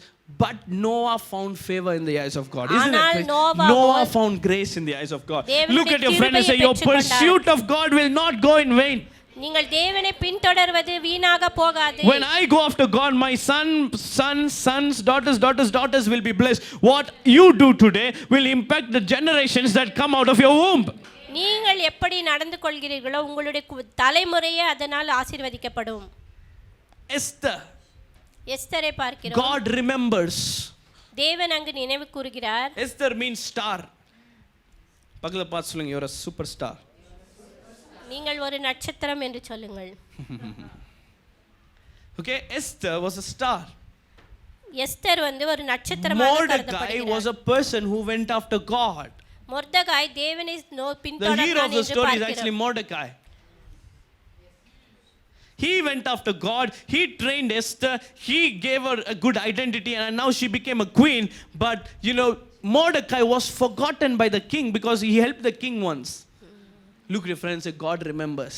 but Noah found favor in the eyes of God. Isn't ஆனால் it? Noah found grace in the eyes of God. தேவனுடைய Look at your friend and say, your கிருபையை pursuit of God will not go in vain. நீங்கள் தேவனை பின்தொடர்வது வீணாக போகாது. When I go after God, my sons, daughters will be blessed. What you do today will impact the generations that come out of your womb. நீங்கள் எப்படி நடந்து கொள்கிறீர்களோ உங்களுடைய தலைமுறையே அதனால் ஆசீர்வதிக்கப்படும். எஸ்தரை பார்க்கிறோம். God remembers. தேவன் அங்கு நினைவு கூறுகிறார். Esther means star. பக்கத்துல பார்த்து சொல்லுங்க, you're a superstar. நீங்கள் ஒரு நட்சத்திரம் என்று சொல்லுங்கள். Okay, Esther was a star. Esther ஒரு நட்சத்திரமாக Mordecai was a person who went after God. மொர்தெகாய் தேவனை The பின்தொடர்ந்தான் hero of the என்று story is பார்க்கிறோம். actually Mordecai. He went after God. He trained Esther. He gave her a good identity, and now she became a queen. But Mordecai was forgotten by the king because he helped the king once. Look at your friend and say, God remembers.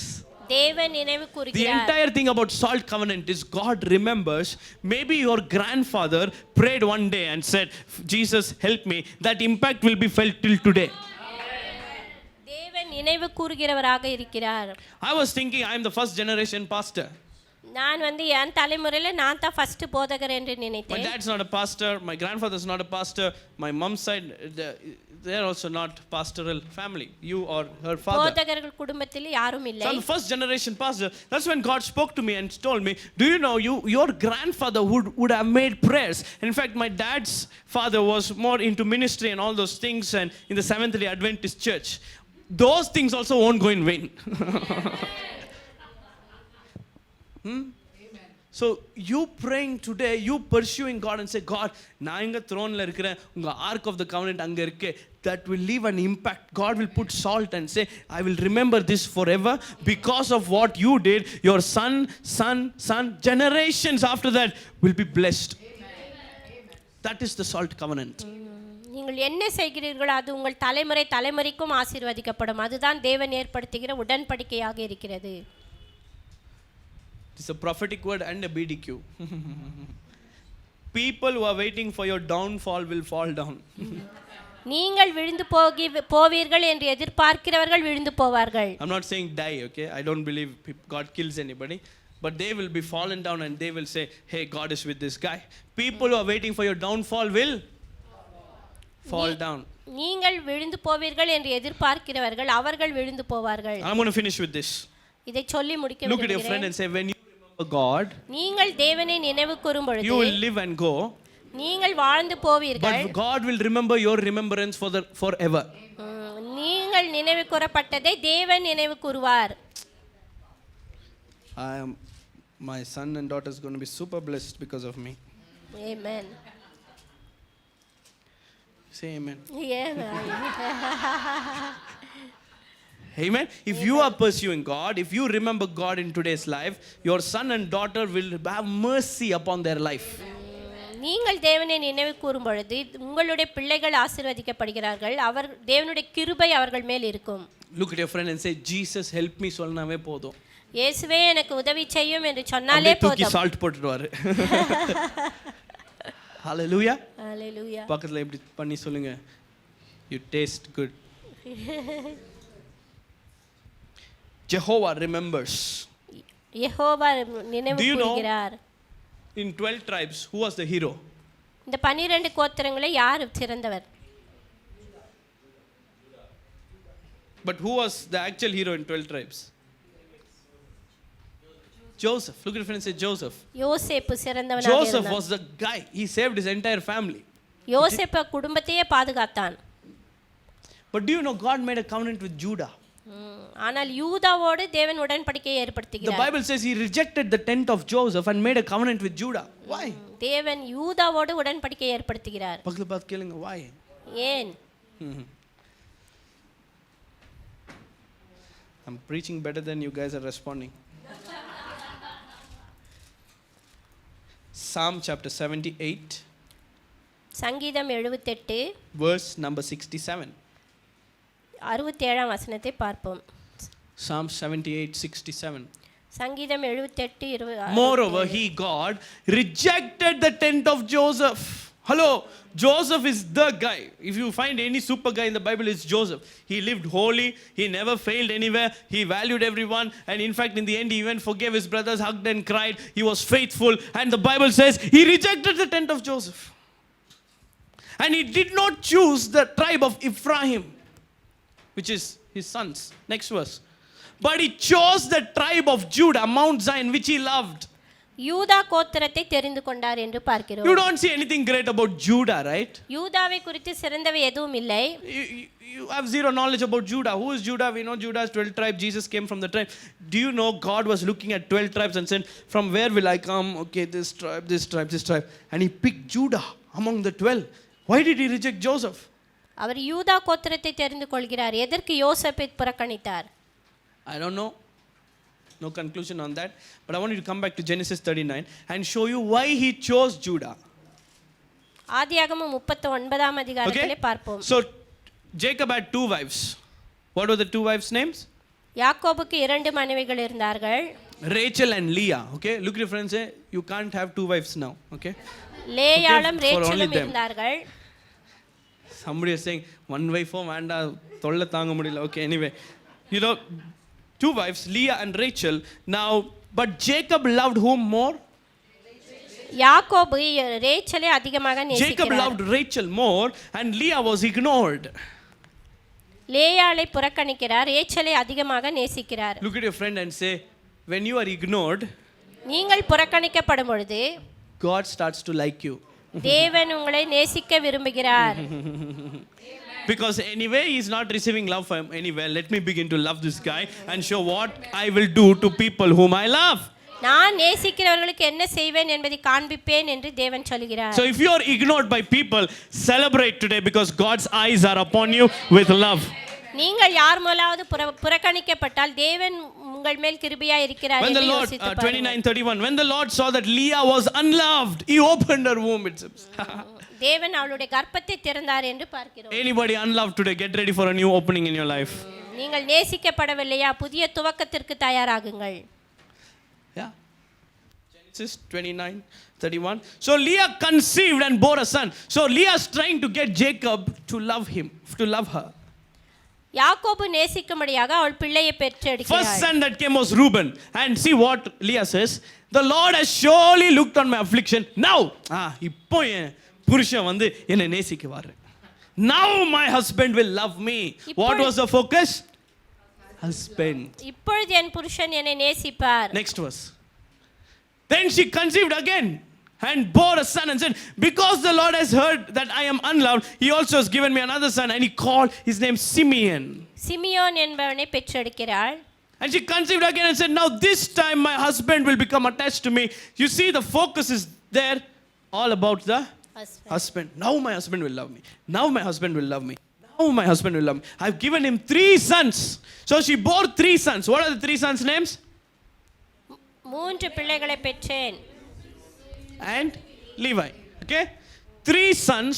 தேவன் நினைவு The கூறுகிறார். entire thing about salt covenant is God remembers. Maybe your grandfather prayed one day and said, Jesus, help me. That impact will be felt till today. தேவன் நினைவு கூறுகிறவராக இருக்கிறார். I was thinking I am the first generation pastor. நான் என் தலைமுறையில நான் தான் first போதகர் என்று My நினைத்தேன். dad's not a pastor. My grandfather's not a pastor. My mom's side, they're also not pastoral family. You or her father. போதகர்கள் குடும்பத்தில் யாரும் இல்லை. So I'm the first generation pastor. That's when God spoke to me and told me, do you know your grandfather would have made prayers. In fact, my dad's father was more into ministry and all those things, and in the Seventh-day Adventist church. Those things also won't go in vain. So you praying today, you pursuing God and say, God, நான் இங்க throneல இருக்கிறேன், உங்க ark of the covenant அங்க இருக்கு. That will leave an impact. God will put salt and say, I will remember this forever because of what you did. Your son, generations after that will be blessed. That is the salt covenant. நீங்கள் என்ன செய்கிறீர்களோ அது உங்கள் தலைமுறைக்கும் ஆசீர்வதிக்கப்படும். அதுதான் தேவன் ஏற்படுத்துகிற உடன்படிக்கையாக இருக்கிறது. It's a prophetic word and a BDQ. People who are waiting for your downfall will fall down. நீங்கள் விழுந்து போவீர்கள் என்று எதிர்பார்க்கிறவர்கள் விழுந்து போவார்கள். I'm not saying die, okay? I don't believe God kills anybody. But they will be fallen down and they will say, hey, God is with this guy. People who are waiting for your downfall will fall down. நீங்கள் விழுந்து போவீர்கள் என்று எதிர்பார்க்கிறவர்கள் அவர்கள் விழுந்து போவார்கள். I'm going to finish with this. இதை சொல்லி முடிக்க Look at your friend and say, when you remember God, நீங்கள் தேவனை நினைவு கூரும் பொழுது you will live and go. நீங்கள் வாழ்ந்து போவீர்கள். But God will remember your remembrance forever. நீங்கள் நீங்கள் நினைவு கூறப்பட்டதை தேவன் நினைவு கூறுவார். My son and daughter is going to be super blessed because of me. Amen. Say amen. Amen. Amen. If you are pursuing God, if you remember God in today's life, your son and daughter will have mercy upon their life. நீங்கள் தேவனை நினைவு கூறும் பொழுது உங்களுடைய பிள்ளைகள் ஆசீர்வதிக்கப்படுகிறார்கள். அவர் தேவனுடைய கிருபை அவர்கள் மேல் இருக்கும். Look at your friend and say, Jesus help me சொன்னாவே போதும். இயேசுவே எனக்கு உதவி செய்யும் என்று சொன்னாலே போதும். சால்ட் போட்டுடுவாரு. Hallelujah. Hallelujah. பக்கத்துல இப்படி பண்ணி சொல்லுங்க, you taste good. Jehovah remembers. Jehovah நினைவு கூறுகிறார். In 12 tribes, who was the hero? இந்த 12 கோத்திரங்களில் யார் சிறந்தவர்? But who was the actual hero in 12 tribes? Joseph. Look at your friend and say Joseph. யோசேப்பு சிறந்தவனாக இருந்தான். Joseph was the guy. He saved his entire family. யோசேப்பு குடும்பத்தையே பாதுகாத்தான். But do you know God made a covenant with Judah? ஆனால் யூதாவோடு தேவன் உடன்படிக்கையை ஏற்படுத்துகிறார். The Bible says he rejected the tent of Joseph and made a covenant with Judah. Why? தேவன் யூதாவோடு உடன்படிக்கையை ஏற்படுத்துகிறார். பக்கத்துல பார்த்து கேளுங்க, why? ஏன்? I'm preaching better than you guys are responding. Psalm chapter 78 சங்கீதம் 78 verse number 67. 67ஆம் வசனத்தை பார்ப்போம். Psalm 78:67. சங்கீதம் 78 Moreover, he, God, rejected the tent of Joseph. Hello, Joseph is the guy. If you find any super guy in the Bible, it's Joseph. He lived holy. He never failed anywhere. He valued everyone. And in fact, in the end, he even forgave his brothers, hugged and cried. He was faithful. And the Bible says he rejected the tent of Joseph. And he did not choose the tribe of Ephraim, which is his sons. Next verse. But he chose the tribe of Judah, Mount Zion, which he loved. யூதா கோத்திரத்தை தெரிந்து கொண்டார் என்று பார்க்கிறோம். You don't see anything great about Judah, right? யூதாவை குறித்து சிறந்தவை எதுவும் இல்லை. You have zero knowledge about Judah. Who is Judah? We know Judah is 12 tribes. Jesus came from the tribe. Do you know God was looking at 12 tribes and said, from where will I come? Okay, this tribe, this tribe, this tribe. And he picked Judah among the 12. Why did he reject Joseph? அவர் யூதா கோத்திரத்தை தெரிந்து கொள்கிறார். எதற்கு யோசேப்பை புறக்கணித்தார்? I don't know. No conclusion on that. But I want you to come back to Genesis 39 and show you why he chose Judah. ஆதியாகமம் 39ஆம் அதிகாரத்திலே பார்ப்போம். So Jacob had two wives. What were the two wives' names? யாக்கோபுக்கு 2 மனைவிகள் இருந்தார்கள். Rachel and Leah. Okay, look at your friends, say you can't have two wives now. Okay. லேயாளும் ரேச்சலும் இருந்தார்கள். Somebody is saying one wife வேண்டா தொல்லை தாங்க முடியல. Okay, anyway, you know, two wives, Leah and Rachel. Now, but Jacob loved whom more? யாக்கோபு ரேச்சலை அதிகமாக நேசிக்கிறார். Jacob loved Rachel more and Leah was ignored. லேயாளை புறக்கணிக்கிறார், ரேச்சலை அதிகமாக நேசிக்கிறார். Look at your friend and say, when you are ignored, நீங்கள் புறக்கணிக்கப்படும் பொழுது God starts to like you. தேவன் உங்களை நேசிக்க விரும்புகிறார். Because anyway he is not receiving love from anywhere. Let me begin to love this guy and show what I will do to people whom I love. நான் நேசிக்கிறவர்களுக்கு என்ன செய்வேன் என்பதை காண்பிப்பேன் என்று தேவன் சொல்கிறார். So if you are ignored by people, celebrate today because God's eyes are upon you with love. நீங்கள் யார் மூலமாவது புறக்கணிக்கப்பட்டால் தேவன் உங்கள் மேல் கிருபையாய் இருக்கிறார் என்று யோசித்து பாருங்கள். 29:31 When the Lord saw that Leah was unloved, he opened her womb, it says. தேவன் அவளுடைய கர்ப்பத்தை திறந்தார் என்று பார்க்கிறோம். Anybody unloved today, get ready for a new opening in your life. நீங்கள் நேசிக்கப்படவில்லையா, புதிய துவக்கத்திற்கு தயாராகுங்கள். Yeah. Genesis 29:31 So Leah conceived and bore a son. So Leah is trying to get Jacob to love him, to love her. யாக்கோபு நேசிக்கும்படியாக அவள் பிள்ளையை பெற்றெடுக்கிறாள். First son that came was Reuben. And see what Leah says, the Lord has surely looked on my affliction. Now, இப்போ என் புருஷன் வந்து என்னை நேசிக்குவார். Now my husband will love me. What was the focus? Husband. இப்பொழுது என் புருஷன் என்னை நேசிப்பார். Next verse. Then she conceived again. and bore a son and said, because the Lord has heard that I am unloved, he also has given me another son, and he called his name Simeon. Simeon என்பவனை பெற்றெடுக்கிறாள். And she conceived again and said, now this time my husband will become attached to me. You see, the focus is there all about the husband. Now my husband will love me. Now my husband will love me. Now my husband will love me. I've given him 3 sons. So she bore 3 sons. What are the 3 sons' names? 3 பிள்ளைகளை பெற்றேன். And Levi. Okay? 3 sons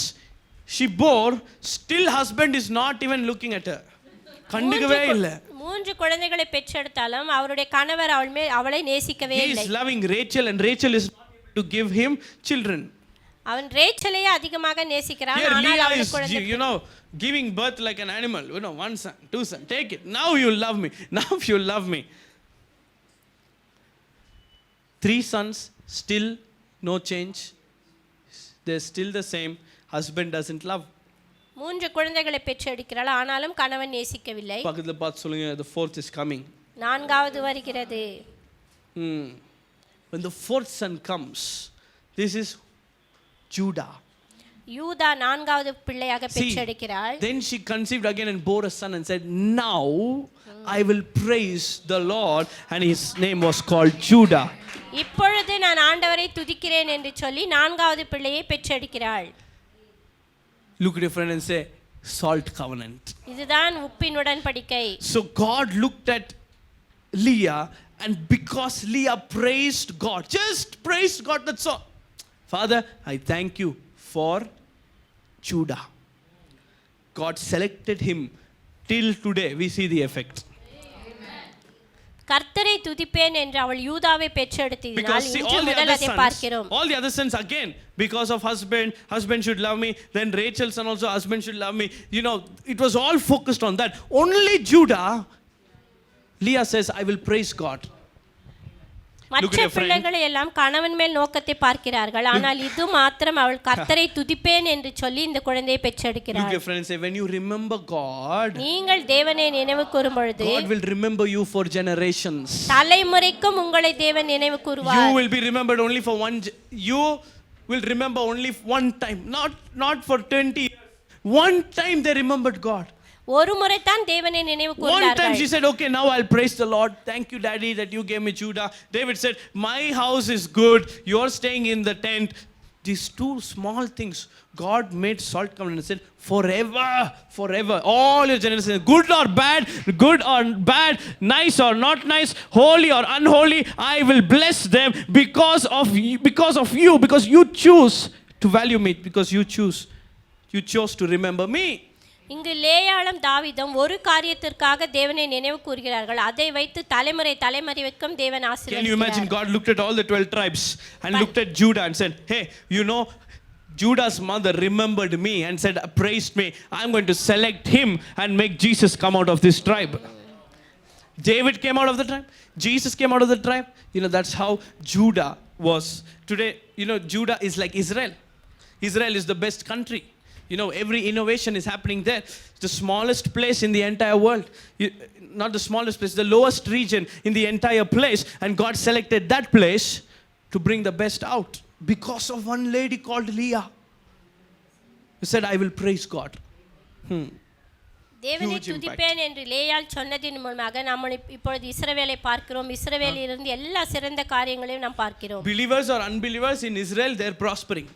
she bore. Still husband is not even looking at her. கண்டுக்கவே இல்லை. 3 குழந்தைகளை பெற்றெடுத்தாலும் அவருடைய கணவர் அவளை நேசிக்கவே இல்லை. He is loving Rachel and Rachel is not able to give him children. அவன் ரேச்சலையே அதிகமாக நேசிக்கிறான். ஆனால் அவளுக்கு குழந்தை, you know, giving birth like an animal. You know, 1 son, 2 son, take it. Now you love me. Now you love me. 3 sons, still no change. They're still the same. Husband doesn't love. 3 குழந்தைகளை பெற்றெடுக்கிறாள், ஆனாலும் கணவன் நேசிக்கவில்லை. பக்கத்துல பார்த்து சொல்லுங்க, the 4th is coming. 4வது வருகிறது. When the 4th son comes, this is Judah. யூதா 4வது பிள்ளையாக பெற்றெடுக்கிறாள். Then she conceived again and bore a son and said, now I will praise the Lord, and his name was called Judah. இப்பொழுது நான் ஆண்டவரை துதிக்கிறேன் என்று சொல்லி 4வது பிள்ளையை பெற்றெடுக்கிறாள். Look at your friend and say, salt covenant. இதுதான் உப்பின் உடன்படிக்கை. So God looked at Leah, and because Leah praised God, just praised God, that's all. Father, I thank you for Judah. God selected him. Till today we see the effect. கர்த்தரை துதிப்பேன் என்று அவள் யூதாவை பெற்றெடுத்ததினால் இன்று முதல் அதை பார்க்கிறோம். All the other sons again, because of husband should love me, then Rachel's son also, husband should love me. You know, it was all focused on that. Only Judah, Leah says, I will praise God. மற்ற பிள்ளைகளை எல்லாம் கணவன் மேல் நோக்கத்தை பார்க்கிறார்கள், ஆனால் இது மாத்திரம் அவள் கர்த்தரை துதிப்பேன் என்று சொல்லி இந்த குழந்தையை பெற்றெடுக்கிறாள். Look at your friend and say, when you remember God, நீங்கள் தேவனை நினைவு கூரும் பொழுது God will remember you for generations. தலைமுறைக்கும் உங்களை தேவன் நினைவு கூறுவார். You will be remembered only for you will remember only one time, not for 20 years. One time they remembered God. ஒரு முறை தான் தேவனை நினைவு கூர்ந்தார்கள். One time she said, okay, now I'll praise the Lord. Thank you, Daddy, that you gave me Judah. David said, my house is good. You're staying in the tent. These 2 small things, God made salt covenant and said, forever, all your generations, good or bad, nice or not nice, holy or unholy, I will bless them because of you, because you choose to value me, because you chose to remember me. இங்கு லேயாளும் தாவீதும் ஒரு காரியத்திற்காக தேவனை நினைவு கூர்கிறார்கள். அதை வைத்து தலைமுறைக்கும் தேவன் ஆசீர்வதிக்கிறார். Can you imagine God looked at all the 12 tribes and looked at Judah and said, hey, you know, Judah's mother remembered me and said, praised me. I'm going to select him and make Jesus come out of this tribe. David came out of the tribe. Jesus came out of the tribe. You know, that's how Judah was. Today, you know, Judah is like Israel. Israel is the best country. You know, every innovation is happening there. It's the smallest place in the entire world. Not the smallest place, the lowest region in the entire place. And God selected that place to bring the best out because of one lady called Leah. He said, I will praise God. தேவனை துதிப்பேன் என்று லேயாள் சொன்னதின் மூலமாக நாம் இப்பொழுது இஸ்ரவேலை பார்க்கிறோம். இஸ்ரவேலில் இருந்து எல்லா சிறந்த காரியங்களையும் நாம் பார்க்கிறோம். Believers or unbelievers in Israel, they're prospering.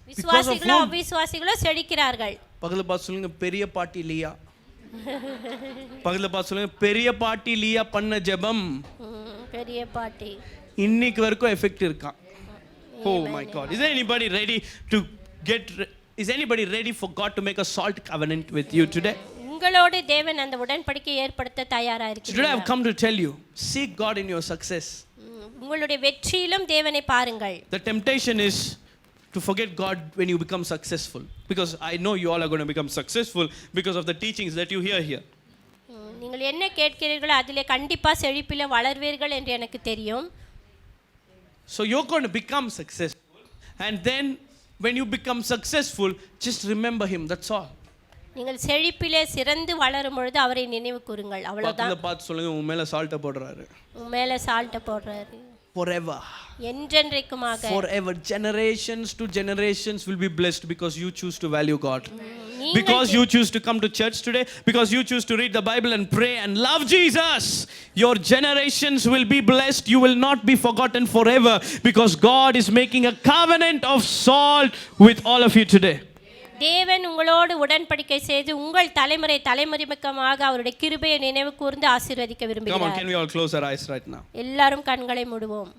விசுவாசிகளோ அவிசுவாசிகளோ செழிக்கிறார்கள். பக்கத்துல பார்த்து சொல்லுங்க, பெரிய பாட்டி லியா. பக்கத்துல பார்த்து சொல்லுங்க, பெரிய பாட்டி லியா பண்ண ஜெபம், பெரிய பாட்டி இன்னைக்கு வரைக்கும் எஃபெக்ட் இருக்கா? Oh my God. Is anybody ready for God to make a salt covenant with you today? உங்களோடு தேவன் அந்த உடன்படிக்கையை ஏற்படுத்த தயாரா இருக்கிறார். Today I have come to tell you, seek God in your success. உங்களுடைய வெற்றியிலும் தேவனை பாருங்கள். The temptation is to forget God when you become successful, because I know you all are going to become successful because of the teachings that you hear here. நீங்கள் என்ன கேட்கிறீர்களோ அதிலே கண்டிப்பா செழிப்பிலே வளர்வீர்கள் என்று எனக்கு தெரியும். So you're going to become successful, and then when you become successful, just remember him, that's all. நீங்கள் செழிப்பிலே சிறந்து வளரும் பொழுது அவரை நினைவு கூருங்கள், அவ்வளவுதான். பார்த்து சொல்லுங்க, உன் மேல சால்ட் போடுறாரு, உன் மேல சால்ட் போடுறாரு. forever. என்றென்றைக்குமாக. Forever. Generations to generations will be blessed because you choose to value God. நீங்கள் Because you choose to come to church today, because you choose to read the Bible and pray and love Jesus, your generations will be blessed. You will not be forgotten forever because God is making a covenant of salt with all of you today. தேவன் உங்களோடு உடன்படிக்கை செய்து உங்கள் தலைமுறைக்கமாக அவருடைய கிருபையை நினைவு கூர்ந்து ஆசீர்வதிக்க Come on, விரும்புகிறார். can we all close our eyes right now? எல்லாரும் கண்களை மூடுவோம்.